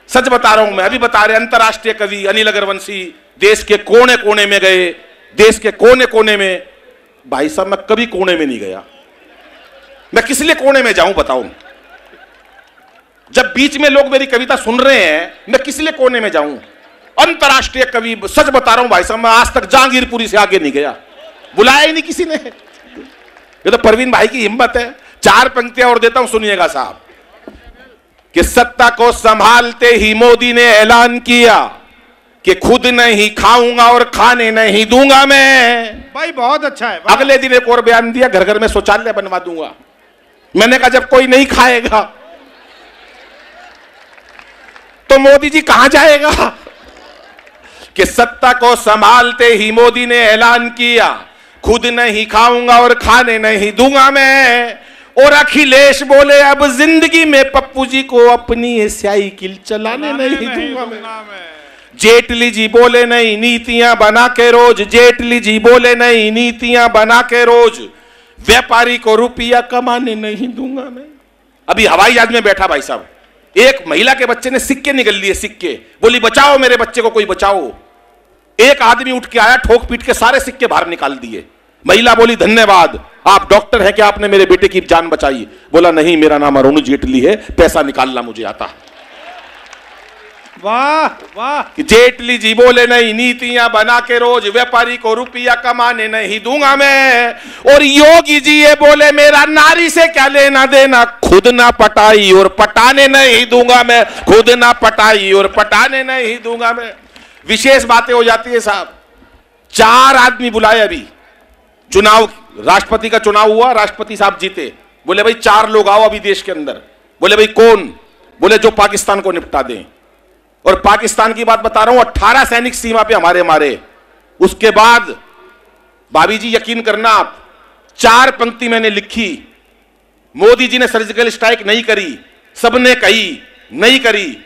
सच बता रहा हूं मैं, अभी बता रहे अंतरराष्ट्रीय कवि अनिल अगरवंशी देश के कोने कोने में गए, देश के कोने कोने में। भाई साहब मैं कभी कोने में नहीं गया, मैं किस लिए कोने में जाऊं बताऊं? जब बीच में लोग मेरी कविता सुन रहे हैं, मैं किस लिए कोने में जाऊं? अंतरराष्ट्रीय कवि, सच बता रहा हूं भाई साहब, मैं आज तक जहांगीरपुरी से आगे नहीं गया, बुलाया ही नहीं किसी ने। ये तो परवीन भाई की हिम्मत है। 4 पंक्तियां और देता हूं, सुनिएगा साहब। कि सत्ता को संभालते ही मोदी ने ऐलान किया कि खुद नहीं खाऊंगा और खाने नहीं दूंगा मैं। भाई बहुत अच्छा है। अगले दिन एक और बयान दिया, घर घर में शौचालय बनवा दूंगा। मैंने कहा जब कोई नहीं खाएगा तो मोदी जी कहां जाएगा? कि सत्ता को संभालते ही मोदी ने ऐलान किया, खुद नहीं खाऊंगा और खाने नहीं दूंगा मैं। और अखिलेश बोले अब जिंदगी में पप्पू जी को अपनी साइकिल चलाने नहीं दूंगा मैं। जेटली जी बोले नहीं नीतियां बना के रोज, जेटली जी बोले नहीं नीतियां बना के रोज, व्यापारी को रुपया कमाने नहीं दूंगा मैं। अभी हवाई जहाज में बैठा भाई साहब, एक महिला के बच्चे ने सिक्के निकल लिए, सिक्के, बोली बचाओ मेरे बच्चे को, कोई बचाओ। एक आदमी उठ के आया, ठोक पीट के सारे सिक्के बाहर निकाल दिए। महिला बोली धन्यवाद, आप डॉक्टर हैं, क्या आपने मेरे बेटे की जान बचाई? बोला नहीं, मेरा नाम अरुण जेटली है, पैसा निकालना मुझे आता है। वाह वाह। कि जेटली जी बोले नहीं नीतियां बना के रोज, व्यापारी को रुपया कमाने नहीं दूंगा मैं। और योगी जी ये बोले मेरा नारी से क्या लेना देना, खुद ना पटाई और पटाने नहीं दूंगा मैं, खुद ना पटाई और पटाने नहीं दूंगा मैं। विशेष बातें हो जाती है साहब। 4 आदमी बुलाए, अभी चुनाव, राष्ट्रपति का चुनाव हुआ, राष्ट्रपति साहब जीते। बोले भाई 4 लोग आओ अभी देश के अंदर। बोले भाई कौन? बोले जो पाकिस्तान को निपटा दें। और पाकिस्तान की बात बता रहा हूं, 18 सैनिक सीमा पे हमारे मारे। उसके बाद भाभी जी यकीन करना आप, 4 पंक्ति मैंने लिखी। मोदी जी ने सर्जिकल स्ट्राइक नहीं करी, सबने कही नहीं करी,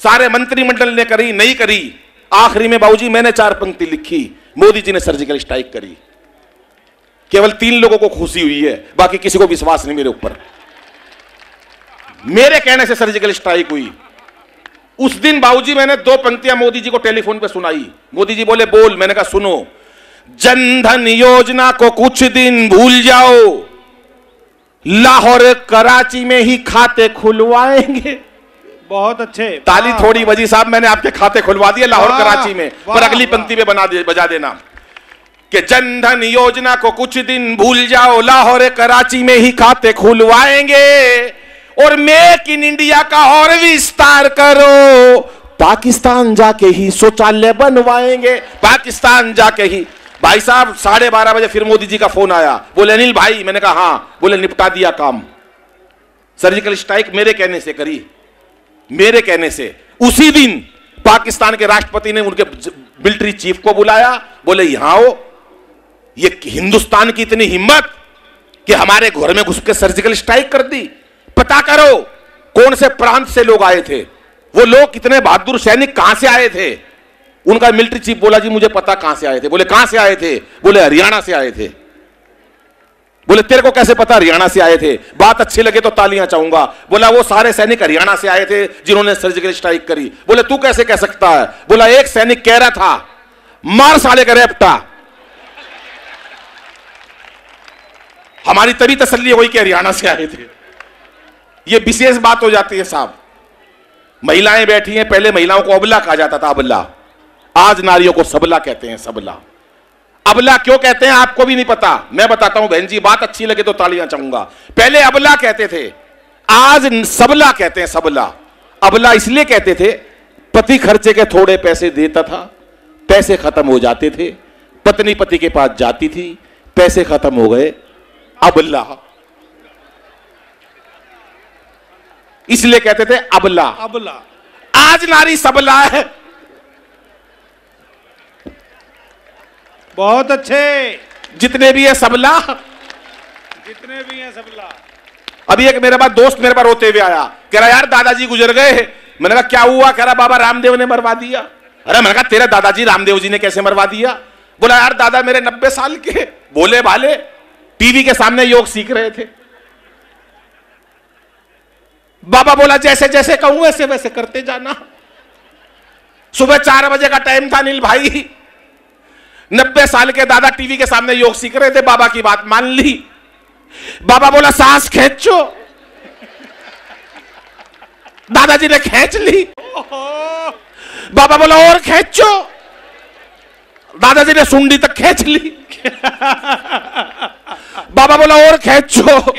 सारे मंत्रिमंडल ने करी नहीं करी। आखिरी में बाबूजी मैंने 4 पंक्ति लिखी, मोदी जी ने सर्जिकल स्ट्राइक करी। केवल 3 लोगों को खुशी हुई है, बाकी किसी को विश्वास नहीं मेरे ऊपर। मेरे कहने से सर्जिकल स्ट्राइक हुई। उस दिन बाबूजी मैंने 2 पंक्तियां मोदी जी को टेलीफोन पे सुनाई। मोदी जी बोले बोल। मैंने कहा सुनो, जनधन योजना को कुछ दिन भूल जाओ, लाहौर कराची में ही खाते खुलवाएंगे। बहुत अच्छे, ताली थोड़ी बजी साहब, मैंने आपके खाते खुलवा दिए लाहौर कराची में। पर अगली पंक्ति में बजा देना कि जनधन योजना को कुछ दिन भूल जाओ, लाहौर कराची में ही खाते खुलवाएंगे। और मेक इन इंडिया का और विस्तार करो, पाकिस्तान जाके ही शौचालय बनवाएंगे, पाकिस्तान जाके ही। भाई साहब 12:30 बजे फिर मोदी जी का फोन आया, बोले अनिल भाई। मैंने कहा हाँ। बोले निपटा दिया काम, सर्जिकल स्ट्राइक मेरे कहने से करी, मेरे कहने से। उसी दिन पाकिस्तान के राष्ट्रपति ने उनके मिलिट्री चीफ को बुलाया, बोले यहां आओ, ये हिंदुस्तान की इतनी हिम्मत कि हमारे घर में घुस के सर्जिकल स्ट्राइक कर दी, पता करो कौन से प्रांत से लोग आए थे, वो लोग कितने बहादुर सैनिक कहां से आए थे। उनका मिलिट्री चीफ बोला जी मुझे पता कहां से आए थे। बोले कहां से आए थे? बोले हरियाणा से आए थे। बोले तेरे को कैसे पता हरियाणा से आए थे? बात अच्छी लगे तो तालियां चाहूंगा। बोला वो सारे सैनिक हरियाणा से आए थे जिन्होंने सर्जिकल स्ट्राइक करी। बोले तू कैसे कह सकता है? बोला एक सैनिक कह रहा था मार साले का रेपटा। हमारी तभी तसल्ली हुई कि हरियाणा से आए थे। यह विशेष बात हो जाती है साहब। महिलाएं बैठी हैं, पहले महिलाओं को अबला कहा जाता था, अबला। आज नारियों को सबला कहते हैं, सबला। अबला क्यों कहते हैं आपको भी नहीं पता, मैं बताता हूं बहन जी, बात अच्छी लगे तो तालियां चाहूंगा। पहले अबला कहते थे, आज सबला कहते हैं, सबला। अबला इसलिए कहते थे पति खर्चे के थोड़े पैसे देता था, पैसे खत्म हो जाते थे, पत्नी पति के पास जाती थी, पैसे खत्म हो गए, अबला। इसलिए कहते थे अबला। अबला। आज नारी सबला है। बहुत अच्छे। जितने भी है सबला, जितने भी हैं सबला। अभी एक मेरे पास दोस्त मेरे पास रोते हुए आया, कह रहा यार दादाजी गुजर गए। मैंने कहा क्या हुआ? कह रहा बाबा रामदेव ने मरवा दिया। अरे मैंने कहा तेरे दादाजी रामदेव जी ने कैसे मरवा दिया? बोला यार दादा मेरे 90 साल के, भोले भाले, टीवी के सामने योग सीख रहे थे। बाबा बोला जैसे जैसे कहूं वैसे वैसे करते जाना। सुबह 4 बजे का टाइम था अनिल भाई, 90 साल के दादा टीवी के सामने योग सीख रहे थे, बाबा की बात मान ली। बाबा बोला सांस खींचो, दादाजी ने खींच ली। बाबा बोला और खींचो, दादाजी ने सुंडी तक खींच ली। बाबा बोला और खींचो।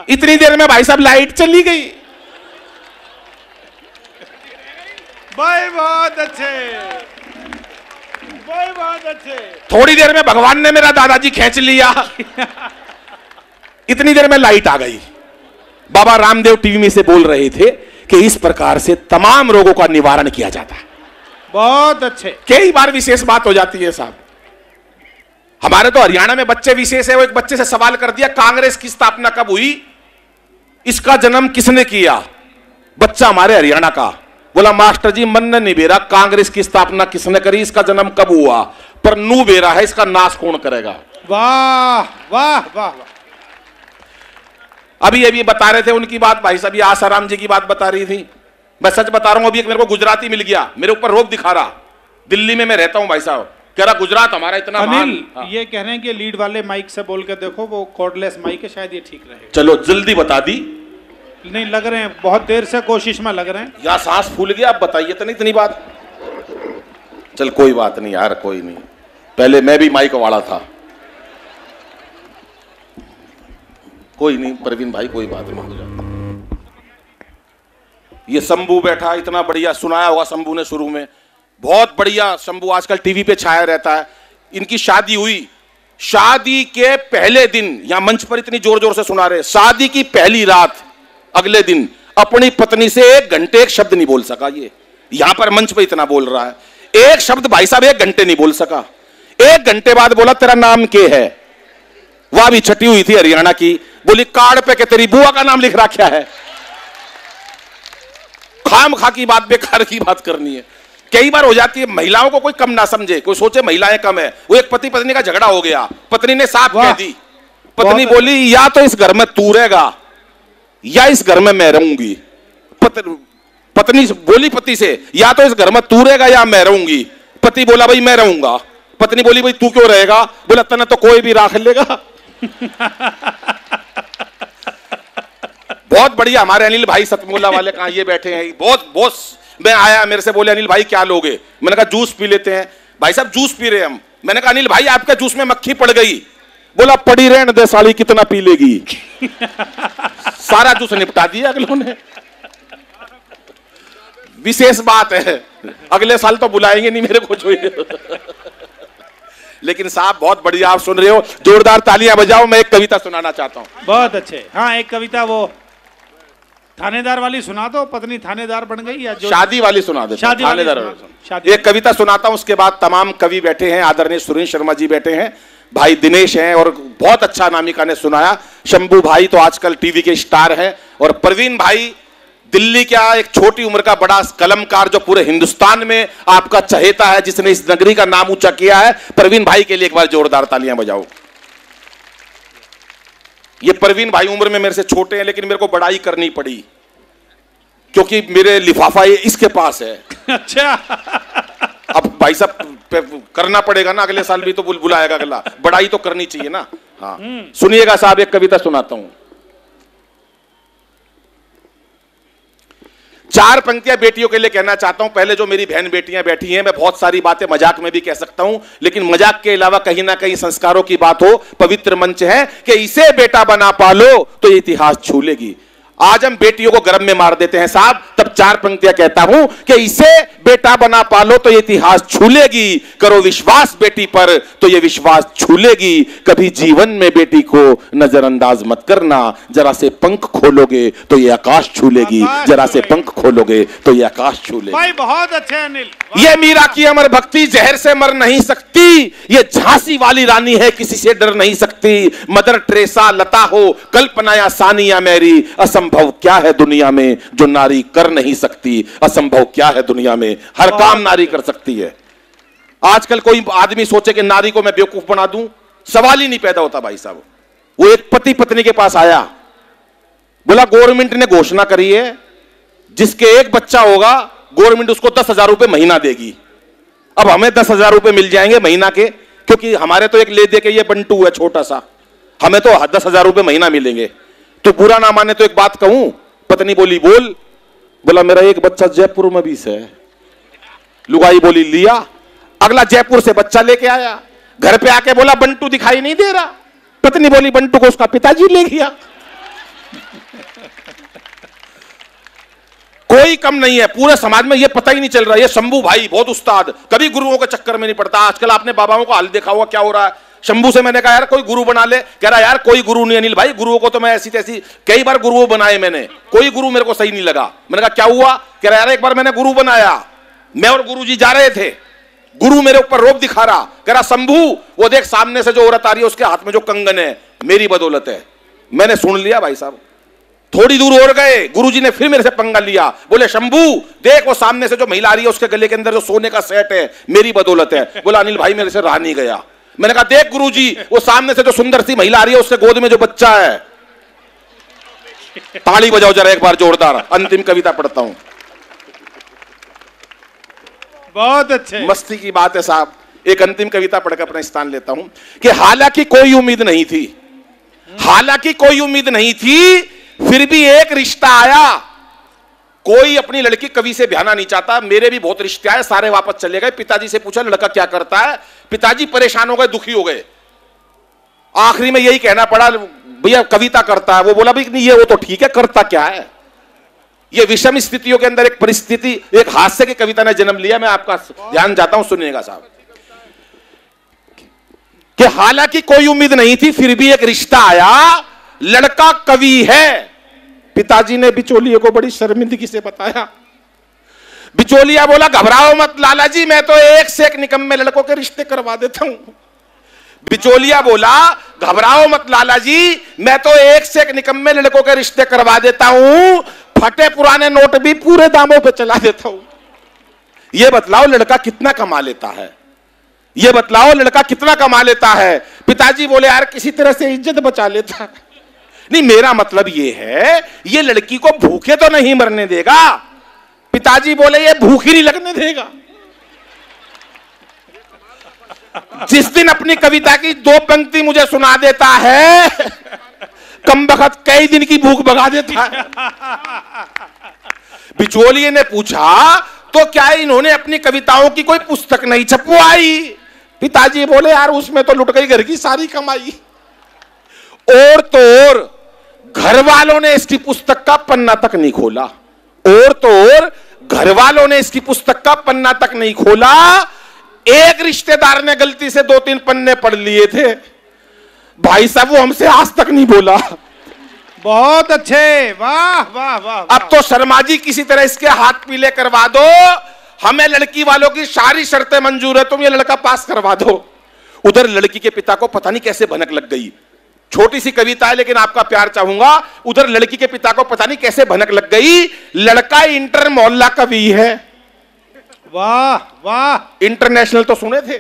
इतनी देर में भाई साहब लाइट चली गई। भाई बहुत अच्छे, भाई बहुत अच्छे। थोड़ी देर में भगवान ने मेरा दादाजी खींच लिया। इतनी देर में लाइट आ गई। बाबा रामदेव टीवी में से बोल रहे थे कि इस प्रकार से तमाम रोगों का निवारण किया जाता है। बहुत अच्छे। कई बार विशेष बात हो जाती है साहब। हमारे तो हरियाणा में बच्चे विशेष है। वो एक बच्चे से सवाल कर दिया कांग्रेस की स्थापना कब हुई, इसका जन्म किसने किया? बच्चा हमारे हरियाणा का बोला मास्टर जी मन ने नहीं बेरा, कांग्रेस की स्थापना किसने करी, इसका जन्म कब हुआ, पर नू बेरा है, इसका नाश कौन करेगा? वाह वाह वाह। अभी बता रहे थे उनकी बात, भाई साहब आसाराम जी की बात बता रही थी। मैं सच बता रहा हूं, अभी एक मेरे को गुजराती मिल गया, मेरे ऊपर रोब दिखा रहा। दिल्ली में मैं रहता हूं भाई साहब, कह रहा गुजरात हमारा इतना अनिल, ये कह रहे हैं कि लीड वाले माइक से बोल के देखो, वो कॉर्डलेस माइक है, शायद ये ठीक रहेगा। चलो जल्दी बता दी। नहीं लग रहे हैं, बहुत देर से कोशिश में लग रहे हैं। यार सांस फूल गया, आप बताइए तो नहीं इतनी बात। चल कोई बात नहीं यार, कोई नहीं, पहले मैं भी माइक वाला था। कोई नहीं प्रवीण भाई, कोई बात नहीं, हो जाता। ये शंभू बैठा, इतना बढ़िया सुनाया होगा शंभू ने शुरू में, बहुत बढ़िया। शंभू आजकल टीवी पे छाया रहता है। इनकी शादी हुई, शादी के पहले दिन यहां मंच पर इतनी जोर जोर से सुना रहे, शादी की पहली रात अगले दिन अपनी पत्नी से 1 घंटे एक शब्द नहीं बोल सका। ये यहां पर मंच पे इतना बोल रहा है, एक शब्द भाई साहब 1 घंटे नहीं बोल सका। 1 घंटे बाद बोला तेरा नाम क्या है? वह भी छठी हुई थी हरियाणा की, बोली कार्ड पे के तेरी बुआ का नाम लिख रखा है। खाम खा की बात, बेकार की बात करनी है। कई बार हो जाती है, महिलाओं को कोई कम ना समझे, कोई सोचे महिलाएं कम है। वो एक पति पत्नी का झगड़ा हो गया, पत्नी ने साफ कह दी, पत्नी बोली या तो इस घर में तू रहेगा या इस घर में मैं रहूंगी। पत्नी बोली पति से या तो इस घर में तू रहेगा या मैं रहूंगी। पति बोला भाई मैं रहूंगा। पत्नी बोली भाई तू क्यों रहेगा? बोला तना तो कोई भी राख लेगा। बहुत बढ़िया हमारे अनिल भाई सतमोला वाले कहां ये बैठे हैं, बहुत बॉस। मैं आया, मेरे से बोले अनिल भाई क्या लोगे? मैंने कहा जूस पी लेते हैं। भाई साहब जूस पी रहे हम। मैंने कहा अनिल भाई आपके जूस में मक्खी पड़ गई। बोला पड़ी रहने दे साली, कितना पी लेगी। सारा जूस निपटा दिया अगलों ने। विशेष बात है, अगले साल तो बुलाएंगे नहीं मेरे को जो। लेकिन साहब बहुत बढ़िया, आप सुन रहे हो, जोरदार तालियां बजाओ। मैं एक कविता सुनाना चाहता हूं। बहुत अच्छे। हाँ एक कविता, वो थानेदार वाली सुना दो, पत्नी थानेदार बन गई या जो शादी वाली सुना दे। शादी थानेदार शादी एक कविता सुनाता हूं, उसके बाद तमाम कवि बैठे हैं, आदरणीय सुरेश शर्मा जी बैठे हैं, भाई दिनेश हैं, और बहुत अच्छा अनामिका ने सुनाया। शंभू भाई तो आजकल टीवी के स्टार हैं, और प्रवीण भाई दिल्ली का एक छोटी उम्र का बड़ा कलमकार जो पूरे हिंदुस्तान में आपका चहेता है, जिसने इस नगरी का नाम ऊंचा किया है। प्रवीण भाई के लिए एक बार जोरदार तालियां बजाओ। ये प्रवीण भाई उम्र में मेरे से छोटे हैं, लेकिन मेरे को बड़ाई करनी पड़ी क्योंकि मेरे लिफाफा ये इसके पास है। अच्छा, अब भाई साहब करना पड़ेगा ना, अगले साल भी तो बुलाएगा अगला, बड़ाई तो करनी चाहिए ना। हाँ सुनिएगा साहब, एक कविता सुनाता हूं। 4 पंक्तियां बेटियों के लिए कहना चाहता हूं। पहले जो मेरी बहन बेटियां बैठी हैं, मैं बहुत सारी बातें मजाक में भी कह सकता हूं, लेकिन मजाक के अलावा कहीं ना कहीं संस्कारों की बात हो। पवित्र मंच है कि इसे बेटा बना पालो तो ये इतिहास छू लेगी। आज हम बेटियों को गर्म में मार देते हैं साहब, तब 4 पंक्तियां कहता हूं कि इसे बेटा बना पालो तो ये इतिहास छू लेगी। करो विश्वास बेटी पर तो ये विश्वास छू लेगी। कभी जीवन में बेटी को नजरअंदाज मत करना, जरा से पंख खोलोगे तो ये आकाश छू लेगी। जरा से पंख खोलोगे तो ये आकाश छू लेगी। भाई बहुत अच्छे अनिल। ये मीरा की अमर भक्ति जहर से मर नहीं सकती, ये झांसी वाली रानी है किसी से डर नहीं सकती। मदर टेरेसा लता हो, कल्पना या सानिया मेरी, असंभव क्या है दुनिया में जो नारी कर नहीं सकती। असंभव क्या है दुनिया में, हर काम नारी कर सकती है। आजकल कोई आदमी सोचे कि नारी को मैं बेवकूफ बना दूं, सवाल ही नहीं पैदा होता भाई साहब। वो एक पति पत्नी के पास आया, बोला गवर्नमेंट ने घोषणा करी है जिसके एक बच्चा होगा गवर्नमेंट उसको 10,000 रुपए महीना देगी। अब हमें 10,000 रुपए मिल जाएंगे महीना के, क्योंकि हमारे तो एक ले दे के ये बंटू है छोटा सा, हमें तो 10,000 रुपए महीना मिलेंगे। तो बुरा ना माने तो एक बात कहूं। पत्नी बोली बोल। बोला मेरा एक बच्चा जयपुर में भी है। लुगाई बोली लिया। अगला जयपुर से बच्चा लेके आया, घर पे आके बोला बंटू दिखाई नहीं दे रहा। पत्नी बोली बंटू को उसका पिताजी ले गया। कोई कम नहीं है पूरे समाज में, ये पता ही नहीं चल रहा। ये शंभू भाई बहुत उस्ताद, कभी गुरुओं के चक्कर में नहीं पड़ता। आजकल आपने बाबाओं का हाल देखा हुआ क्या हो रहा है। शंभू से मैंने कहा यार कोई गुरु बना ले, कह रहा यार कोई गुरु नहीं। अनिल भाई गुरुओं को तो मैं ऐसी तैसी कई बार गुरुओं बनाए मैंने, कोई गुरु मेरे को सही नहीं लगा। मैंने कहा क्या हुआ, कह रहा यार एक बार मैंने गुरु बनाया, मैं और गुरुजी जा रहे थे, गुरु मेरे ऊपर रोब दिखा रहा, कह रहा शंभू वो देख सामने से जो औरत आ रही है उसके हाथ में जो कंगन है मेरी बदौलत है। मैंने सुन लिया भाई साहब, थोड़ी दूर और गए, गुरुजी ने फिर मेरे से पंगा लिया, बोले शंभू देख वो सामने से जो महिला आ रही है उसके गले के अंदर जो सोने का सेट है मेरी बदौलत है। बोला अनिल भाई मेरे से रहा नहीं गया। मैंने कहा देख गुरुजी वो सामने से जो सुंदर सी महिला आ रही है उसके गोद में जो बच्चा है। ताली बजाओ जरा एक बार जोरदार। अंतिम कविता पढ़ता हूं। बहुत अच्छे, मस्ती की बात है साहब। एक अंतिम कविता पढ़कर अपना स्थान लेता हूं कि हालांकि कोई उम्मीद नहीं थी, हालांकि कोई उम्मीद नहीं थी, फिर भी एक रिश्ता आया। कोई अपनी लड़की कवि से ब्याहना नहीं चाहता, मेरे भी बहुत रिश्ते आए, सारे वापस चले गए। पिताजी से पूछा लड़का क्या करता है, पिताजी परेशान हो गए, दुखी हो गए। आखिरी में यही कहना पड़ा भैया कविता करता है। वो बोला भाई नहीं ये वो तो ठीक है, करता क्या है। ये विषम स्थितियों के अंदर एक परिस्थिति, एक हास्य की कविता ने जन्म लिया। मैं आपका ध्यान चाहता हूं, सुनिएगा साहब कि हालांकि कोई उम्मीद नहीं थी फिर भी एक रिश्ता आया, लड़का कवि है। पिताजी ने बिचौलिए को बड़ी शर्मिंदगी से बताया। बिचौलिया बोला घबराओ मत लाला जी, मैं तो एक से एक निकम्मे लड़कों के रिश्ते करवा देता हूं। बिचौलिया बोला घबराओ मत लाला जी, मैं तो एक से एक निकम्मे लड़कों के रिश्ते करवा देता हूं, फटे पुराने नोट भी पूरे दामों पे चला देता हूं। यह बतलाओ लड़का कितना कमा लेता है, यह बतलाओ लड़का कितना कमा लेता है। पिताजी बोले यार किसी तरह से इज्जत बचा लेता है। नहीं मेरा मतलब ये है ये लड़की को भूखे तो नहीं मरने देगा। पिताजी बोले ये भूखी नहीं लगने देगा। जिस दिन अपनी कविता की 2 पंक्ति मुझे सुना देता है, कमबख्त कई दिन की भूख भगा देता है। बिचौलिए ने पूछा तो क्या इन्होंने अपनी कविताओं की कोई पुस्तक नहीं छपवाई। पिताजी बोले यार उसमें तो लुट गई घर की सारी कमाई। और तो और घर वालों ने इसकी पुस्तक का पन्ना तक नहीं खोला, और तो और घर वालों ने इसकी पुस्तक का पन्ना तक नहीं खोला। एक रिश्तेदार ने गलती से 2-3 पन्ने पढ़ लिए थे, भाई साहब वो हमसे आज तक नहीं बोला। बहुत अच्छे, वाह वाह वाह। अब तो शर्मा जी किसी तरह इसके हाथ पीले करवा दो, हमें लड़की वालों की सारी शर्तें मंजूर है, तुम ये लड़का पास करवा दो। उधर लड़की के पिता को पता नहीं कैसे भनक लग गई, छोटी सी कविता है लेकिन आपका प्यार चाहूंगा। उधर लड़की के पिता को पता नहीं कैसे भनक लग गई, लड़का इंटर मोहल्ला कवि है। वाह वाह, इंटरनेशनल तो सुने थे।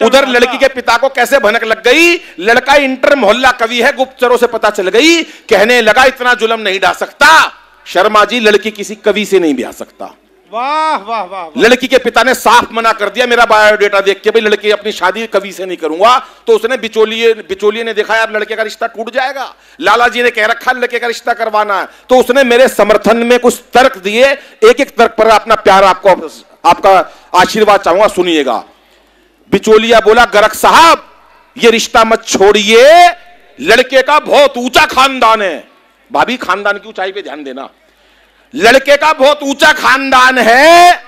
उधर लड़की के पिता को कैसे भनक लग गई, लड़का इंटर मोहल्ला कवि है, गुप्तचरों से पता चल गई। कहने लगा इतना जुल्म नहीं डाल सकता शर्मा जी, लड़की किसी कवि से नहीं ब्याह सकता। वाह वाह वाह। लड़की के पिता ने साफ मना कर दिया, मेरा बायोडेटा देख के भाई लड़की अपनी शादी कवि से नहीं करूंगा। तो उसने बिचौलिए ने देखा यार लड़के का रिश्ता टूट जाएगा, लाला जी ने कह रखा लड़के का रिश्ता करवाना है, तो उसने मेरे समर्थन में कुछ तर्क दिए। एक एक तर्क पर अपना प्यार आपका आशीर्वाद चाहूंगा, सुनिएगा। बिचौलिया बोला गरक साहब ये रिश्ता मत छोड़िए, लड़के का बहुत ऊंचा खानदान है। भाभी भाभी की ऊंचाई पे ध्यान देना, लड़के का बहुत ऊंचा खानदान है,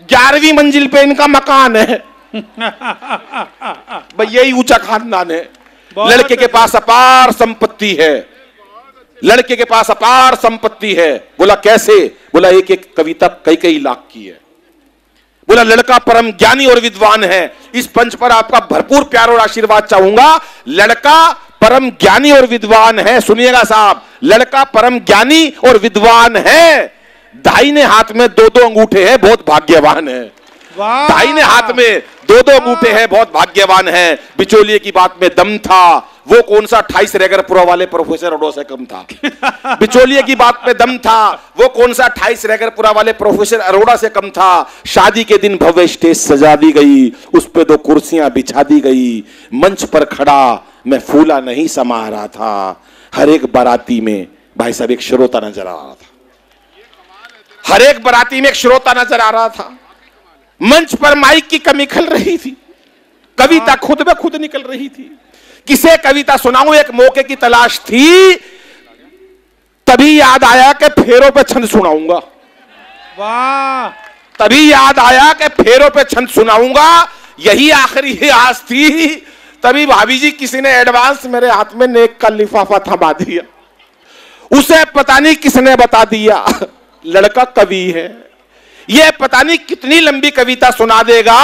11वीं मंजिल पे इनका मकान है। भाई यही ऊंचा खानदान है। लड़के के पास अपार संपत्ति है, लड़के के पास अपार संपत्ति है। बोला कैसे? बोला एक एक कविता कई कई लाख की है। बोला लड़का परम ज्ञानी और विद्वान है। इस पंच पर आपका भरपूर प्यार और आशीर्वाद चाहूंगा। लड़का परम ज्ञानी और विद्वान है, सुनिएगा साहब, लड़का परम ज्ञानी और विद्वान है, दाहिने हाथ में 2-2 अंगूठे हैं, बहुत भाग्यवान है। दाहिने हाथ में 2-2 अंगूठे हैं, बहुत भाग्यवान है। बिचौलिए की बात में दम था, वो कौन सा 28 रेगरपुरा वाले प्रोफेसर अरोड़ा से कम था। बिचौलिए की बात में दम था, वो कौन सा 28 रेगरपुरा वाले प्रोफेसर अरोड़ा से कम था। शादी के दिन भव्य स्टेज सजा दी गई, उस पे 2 कुर्सियां बिछा दी गई। मंच पर खड़ा मैं फूला नहीं समा रहा था। हर एक बाराती में भाई साहब एक श्रोता नजर आ रहा था, हर एक बाराती में एक श्रोता नजर आ रहा था। मंच पर माइक की कमी खल रही थी, कविता खुद ब खुद निकल रही थी। किसे कविता सुनाऊं, एक मौके की तलाश थी। तभी याद आया कि फेरों पे छंद सुनाऊंगा। वाह, तभी याद आया कि फेरों पे छंद सुनाऊंगा, यही आखिरी आस थी। तभी भाभी जी किसी ने एडवांस मेरे हाथ में नेक का लिफाफा थमा दिया। उसे पता नहीं किसने बता दिया लड़का कवि है। यह पता नहीं कितनी लंबी कविता सुना देगा,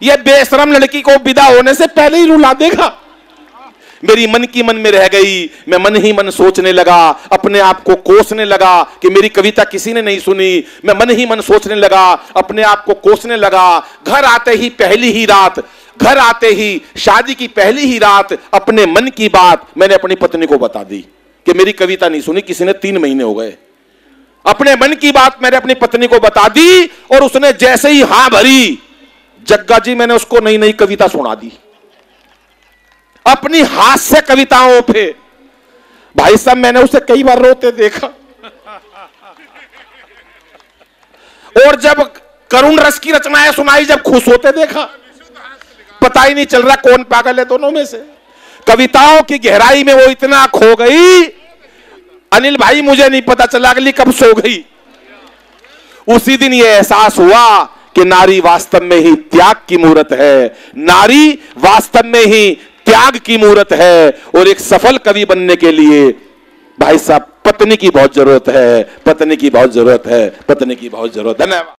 यह बेशरम लड़की को विदा होने से पहले ही रुला देगा। मेरी मन की मन में रह गई, मैं मन ही मन सोचने लगा, अपने आप को कोसने लगा कि मेरी कविता किसी ने नहीं सुनी। मैं मन ही मन सोचने लगा, अपने आप को कोसने लगा। घर आते ही पहली ही रात, घर आते ही शादी की पहली ही रात अपने मन की बात मैंने अपनी पत्नी को बता दी कि मेरी कविता नहीं सुनी किसी ने, 3 महीने हो गए। अपने मन की बात मैंने अपनी पत्नी को बता दी और उसने जैसे ही हां भरी, जग्गा जी मैंने उसको नई नई कविता सुना दी अपनी हास्य कविताओं पे। भाई साहब मैंने उसे कई बार रोते देखा, और जब करुण रस की रचनाएं सुनाई जब खुश होते देखा। पता ही नहीं चल रहा कौन पागल है दोनों में से। कविताओं की गहराई में वो इतना खो गई, अनिल भाई मुझे नहीं पता चला अगली कब सो गई। उसी दिन ये एहसास हुआ कि नारी वास्तव में ही त्याग की मूरत है, नारी वास्तव में ही त्याग की मूरत है। और एक सफल कवि बनने के लिए भाई साहब पत्नी की बहुत जरूरत है, पत्नी की बहुत जरूरत है, पत्नी की बहुत जरूरत। धन्यवाद।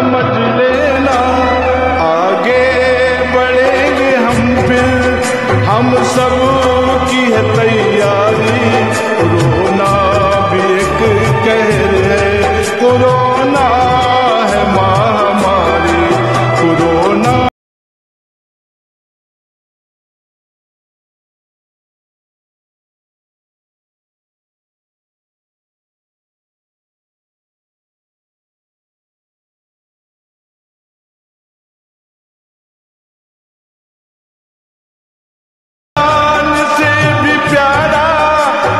समझ लेना, आगे बढ़ेंगे हम फिर, हम सब की है तैयारी। कोरोना भी एक कहर है, कोरोना है महामारी, कोरोना।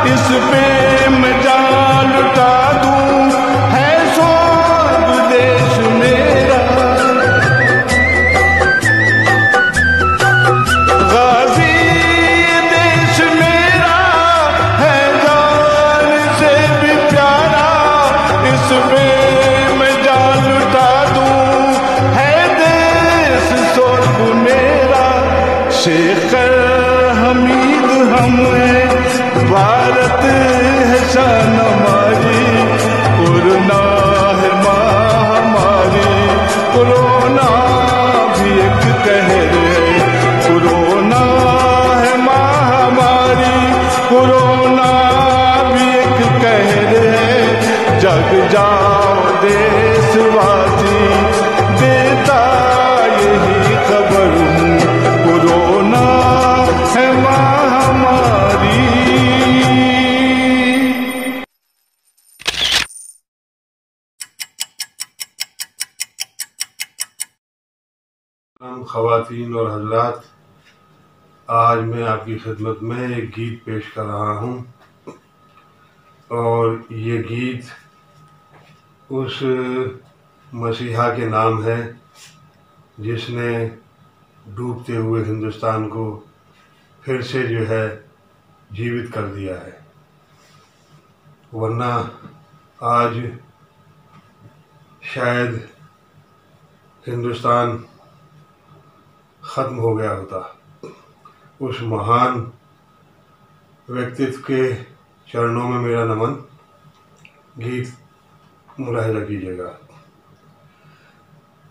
इस पे मैं जान लुटा दूं, है स्वर्ग देश मेरा। गाजी देश मेरा है जान से भी प्यारा, इस पे मैं जान लुटा दूं, है देश स्वर्ग मेरा। शेख हमीद हम हैं, भारत है शान हमारी, कोरोना है महामारी, कोरोना भी एक कहर है, कोरोना है महामारी, कोरोना भी एक कहर है। जग जाओ देशवासी, देता यही खबर हूँ, कोरोना है महामारी। ख़वातीन और हजरात, आज मैं आपकी खिदमत में एक गीत पेश कर रहा हूँ और ये गीत उस मसीहा के नाम है जिसने डूबते हुए हिंदुस्तान को फिर से जो है जीवित कर दिया है, वरना आज शायद हिंदुस्तान ख़त्म हो गया होता। उस महान व्यक्तित्व के चरणों में मेरा नमन। गीत मुलाहिजा कीजिएगा।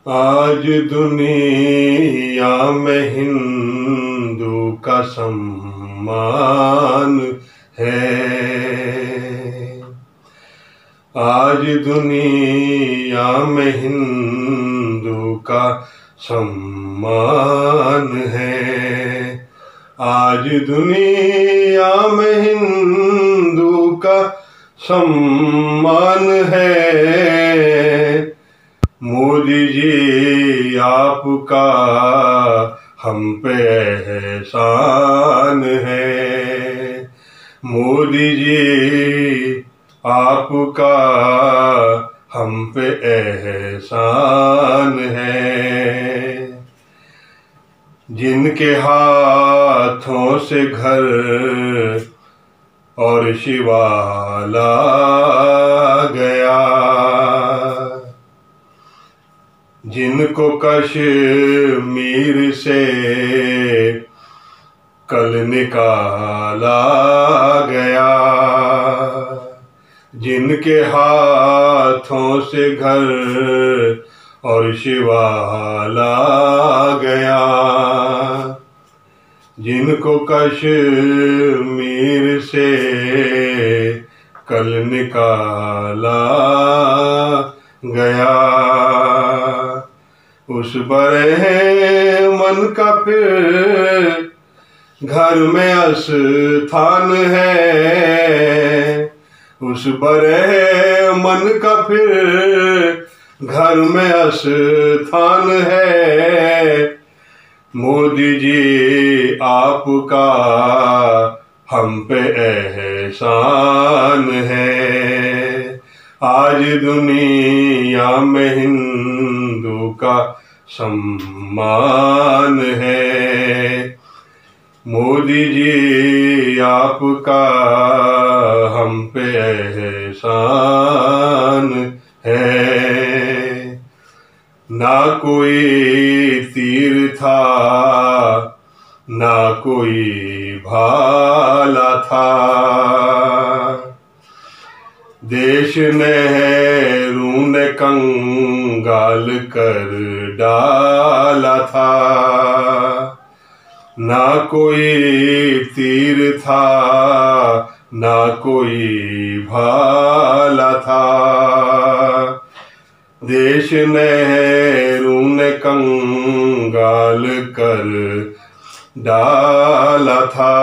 आज दुनिया में हिंदू का सम्मान है, आज दुनिया में हिंदू का सम्मान है, आज दुनिया में हिंदू का सम्मान है। मोदी जी आपका हम पे एहसान है, मोदी जी आपका हम पे एहसान है। जिनके हाथों से घर और शिवाला गया, जिनको कश्मीर से कल निकाला गया, जिनके हाथों से घर और शिवाला गया, जिनको कश्मीर से कल निकाला गया, उस बड़े मन का फिर घर में स्थान है, उस बड़े मन का फिर घर में स्थान है। मोदी जी आपका हम पे एहसान है, आज दुनिया में हिंदू का सम्मान है। मोदी जी आपका हम पे एहसान है। ना कोई तीर था, ना कोई भाला था, देश नेहरू ने कंगन कंगाल कर डाला था, ना कोई तीर था ना कोई भाला था। देश नेहरू ने कंगाल कर डाला था।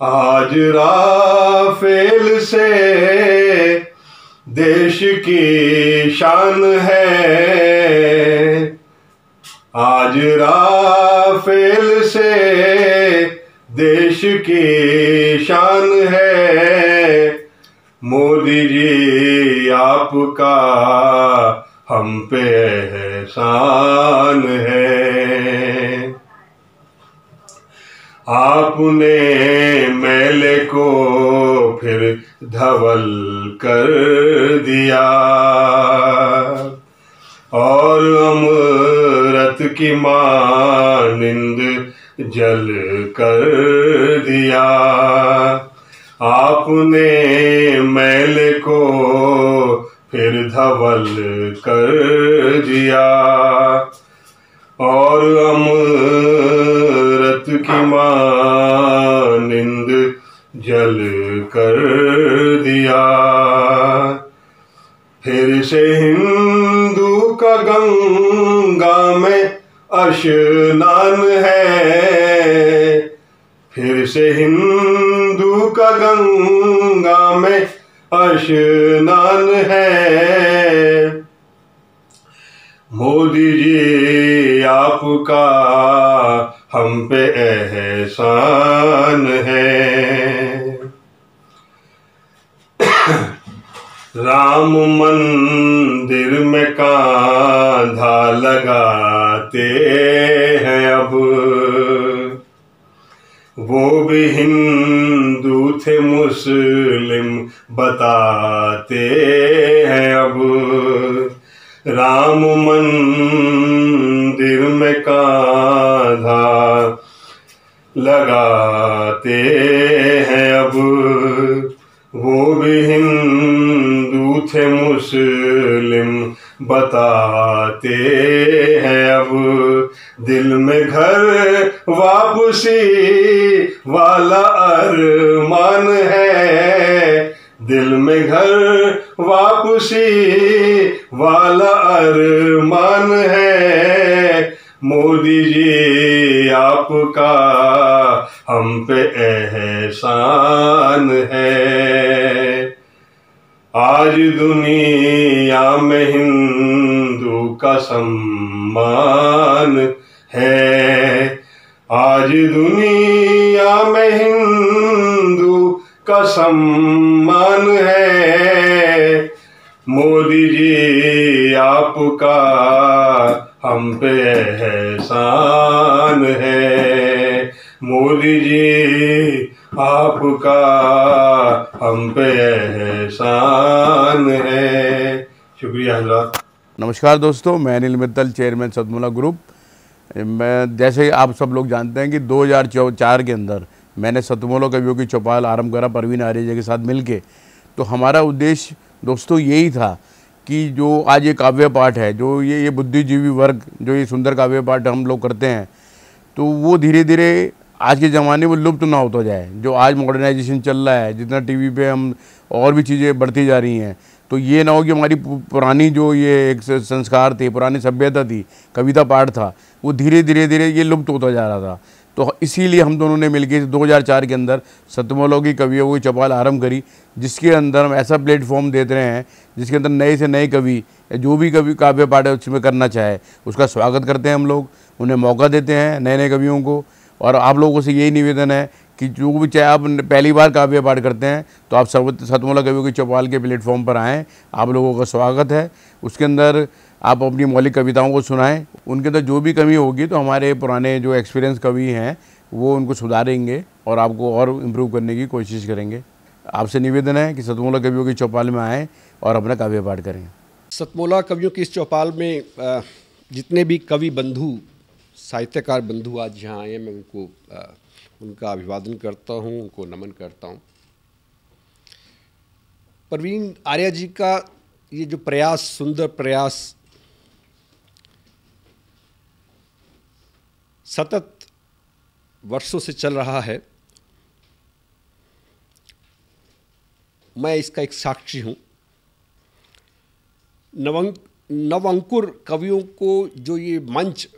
आज राफेल से देश की शान है, आज राफेल से देश की शान है। मोदी जी आपका हम पे एहसान है। आपने मेले को फिर धवल कर दिया और अमृत की मानिंद जल कर दिया। आपने मेले को फिर धवल कर दिया और अमृत की मानिंद जल कर दिया। फिर से हिंदू का गंगा में स्नान है, फिर से हिंदू का गंगा में स्नान है। मोदी जी आपका हम पे एहसान है। राम मंदिर में कांधा लगाते हैं अब, वो भी हिंदू थे मुस्लिम बताते हैं अब। राम मंदिर में कांधा लगाते हैं अब, वो भी हिंदू थे मुस्लिम बताते हैं अब। दिल में घर वापसी वाला अरमान है, दिल में घर वापसी वाला अरमान है। मोदी जी आपका हम पे एहसान है। आज दुनिया में हिंदू का सम्मान है, आज दुनिया में हिंदू का सम्मान है। मोदी जी आपका हम पे एहसान है। मोदी जी आपका हम पे एहसान है। शुक्रिया हज़रात। नमस्कार दोस्तों, मैं अनिल मित्तल, चेयरमैन सतमोला ग्रुप। मैं जैसे आप सब लोग जानते हैं कि 2004 के अंदर मैंने सतमोला कवियों की चौपाल आरंभ करा परवीन आर्य के साथ मिलके। तो हमारा उद्देश्य दोस्तों यही था कि जो आज ये काव्य पाठ है, जो ये बुद्धिजीवी वर्ग जो ये सुंदर काव्य पाठ हम लोग करते हैं, तो वो धीरे धीरे आज के ज़माने में लुप्त ना होता जाए। जो आज मॉडर्नाइजेशन चल रहा है, जितना टीवी पे हम और भी चीज़ें बढ़ती जा रही हैं, तो ये ना हो कि हमारी पुरानी जो ये एक संस्कार थे, पुरानी सभ्यता थी, कविता पाठ था, वो धीरे धीरे ये लुप्त होता जा रहा था। तो इसीलिए हम दोनों ने मिलकर 2004 के अंदर सतमोला की कवियों की चौपाल आरंभ करी, जिसके अंदर हम ऐसा प्लेटफॉर्म देते रहे हैं जिसके अंदर नए से नए कवि जो भी कवि काव्य पाठ है उसमें करना चाहे उसका स्वागत करते हैं। हम लोग उन्हें मौका देते हैं नए नए कवियों को। और आप लोगों से यही निवेदन है कि जो भी चाहे आप पहली बार काव्य पाठ करते हैं तो आप सतमोला कवियों की चौपाल के प्लेटफॉर्म पर आएँ, आप लोगों का स्वागत है। उसके अंदर आप अपनी मौलिक कविताओं को सुनाएं, उनके अंदर जो भी कमी होगी तो हमारे पुराने जो एक्सपीरियंस कवि हैं वो उनको सुधारेंगे और आपको और इम्प्रूव करने की कोशिश करेंगे। आपसे निवेदन है कि सतमोला कवियों की चौपाल में आएँ और अपना काव्य पाठ करें। सतमोला कवियों की इस चौपाल में जितने भी कवि बंधु, साहित्यकार बंधु आज यहाँ आए हैं, मैं उनको उनका अभिवादन करता हूँ, उनको नमन करता हूँ। परवीन आर्य जी का ये जो प्रयास, सुंदर प्रयास सतत वर्षों से चल रहा है, मैं इसका एक साक्षी हूँ। नवअंकुर कवियों को जो ये मंच,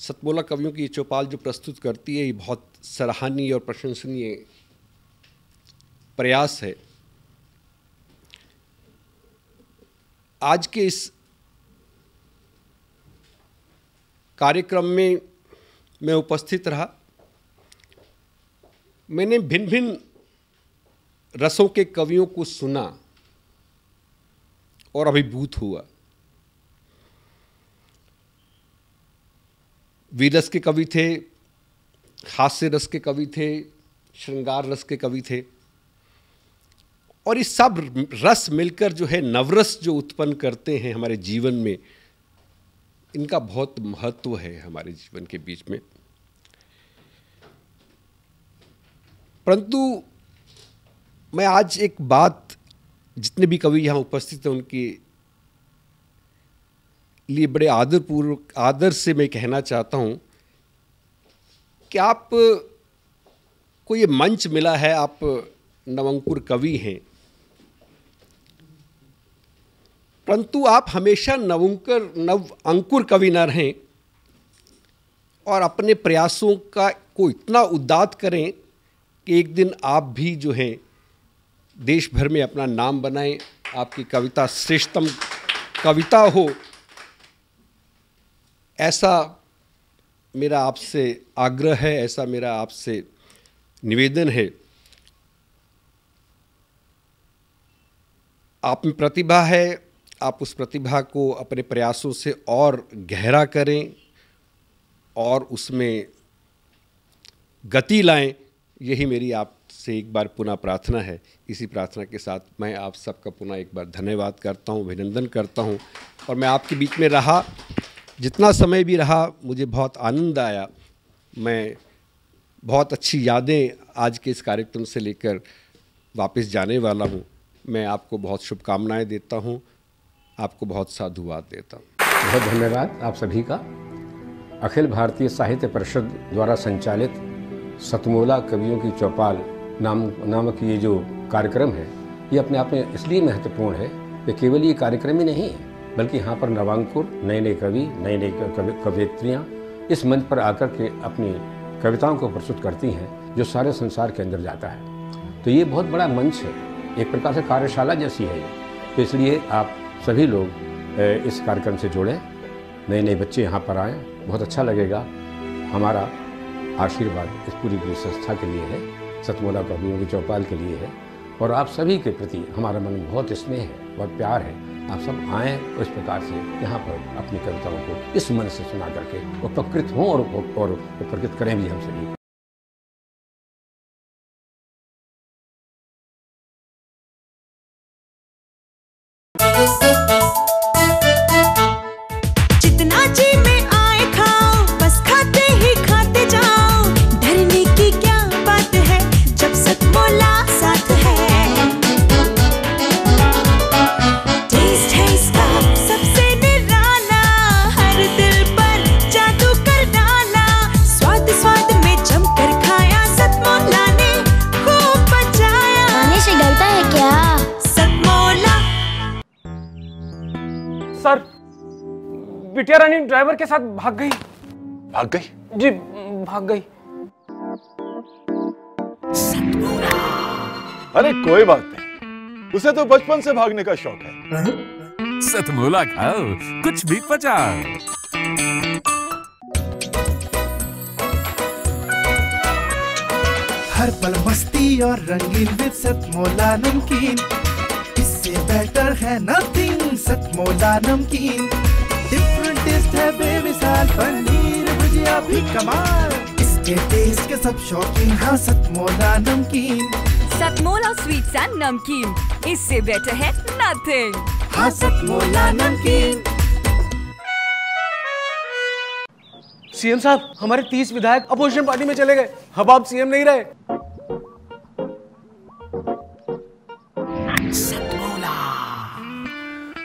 सतमोला कवियों की ये चौपाल जो प्रस्तुत करती है, ये बहुत सराहनीय और प्रशंसनीय प्रयास है। आज के इस कार्यक्रम में मैं उपस्थित रहा। मैंने भिन्न भिन्न रसों के कवियों को सुना और अभिभूत हुआ। वीरस के कवि थे, हास्य रस के कवि थे, श्रृंगार रस के कवि थे, और ये सब रस मिलकर जो है नवरस जो उत्पन्न करते हैं हमारे जीवन में, इनका बहुत महत्व है हमारे जीवन के बीच में। परंतु मैं आज एक बात, जितने भी कवि यहाँ उपस्थित हैं उनके लिए बड़े आदरपूर्वक, आदर से मैं कहना चाहता हूँ कि आप को ये मंच मिला है, आप नवअंकुर कवि हैं, परंतु आप हमेशा नवअंकुर कवि न रहें और अपने प्रयासों को इतना उद्दात करें कि एक दिन आप भी जो हैं देश भर में अपना नाम बनाएं, आपकी कविता श्रेष्ठतम कविता हो, ऐसा मेरा आपसे आग्रह है, ऐसा मेरा आपसे निवेदन है। आप में प्रतिभा है, आप उस प्रतिभा को अपने प्रयासों से और गहरा करें और उसमें गति लाएं, यही मेरी आपसे एक बार पुनः प्रार्थना है। इसी प्रार्थना के साथ मैं आप सबका पुनः एक बार धन्यवाद करता हूं, अभिनंदन करता हूं, और मैं आपके बीच में रहा, जितना समय भी रहा मुझे बहुत आनंद आया। मैं बहुत अच्छी यादें आज के इस कार्यक्रम से लेकर वापस जाने वाला हूं। मैं आपको बहुत शुभकामनाएं देता हूं, आपको बहुत साधुवाद देता हूं। बहुत धन्यवाद आप सभी का। अखिल भारतीय साहित्य परिषद द्वारा संचालित सतमोला कवियों की चौपाल नामक ये जो कार्यक्रम है, ये अपने आप में इसलिए महत्वपूर्ण है कि केवल ये कार्यक्रम ही नहीं है, बल्कि यहाँ पर नवांकुर, नए नए कवि, नए नए कवयित्रियाँ इस मंच पर आकर के अपनी कविताओं को प्रस्तुत करती हैं, जो सारे संसार के अंदर जाता है। तो ये बहुत बड़ा मंच है, एक प्रकार से कार्यशाला जैसी है ये। तो इसलिए आप सभी लोग इस कार्यक्रम से जुड़ें, नए नए बच्चे यहाँ पर आएँ, बहुत अच्छा लगेगा। हमारा आशीर्वाद इस पूरी संस्था के लिए है, सतमोला कवियों की चौपाल के लिए है, और आप सभी के प्रति हमारा मन में बहुत स्नेह है, बहुत प्यार है। आप सब आएँ और इस प्रकार से यहाँ पर अपनी कविताओं को इस मन से सुना करके उपकृत हों और उपकृत करें भी हम सभी। जितना जी में आए खाओ, बस खाते ही खाते जाओ, डरने की क्या बात है जब सतमोला साथ है। टेस्ट है इसका सबसे निराला, हर दिल पर जादू कर डाला, स्वाद स्वाद में जमकर खाया, सतमोला ने खूब बचाया। खाने से डरता है क्या? सतमोला। सर, बिटिया रानी ड्राइवर के साथ भाग गई। भाग गई? जी, भाग गई। अरे कोई बात नहीं, उसे तो बचपन से भागने का शौक है। सतमोला खाओ, कुछ भी पचाओ। हर पल मस्ती और रंगीन विद सतमोला नमकीन, इससे बेटर है नथिंग। सतमोला नमकीन डिफरेंट टेस्ट है बेमिसाल, पनीर भुजिया भी कमाल, इसके टेस्ट के सब शौकीन। हाँ सतमोला नमकीन, सतमोला स्वीट्स एंड नमकीन, इससे बेटर है नथिंग। हाँ सतमोला नमकीन। सीएम साहब, हमारे 30 विधायक अपोजिशन पार्टी में चले गए। अब आप सीएम नहीं रहे।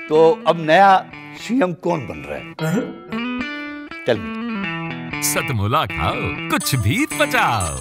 तो अब नया सीएम कौन बन रहा है? Tell me. सतमोला खाओ, कुछ भी बचाओ।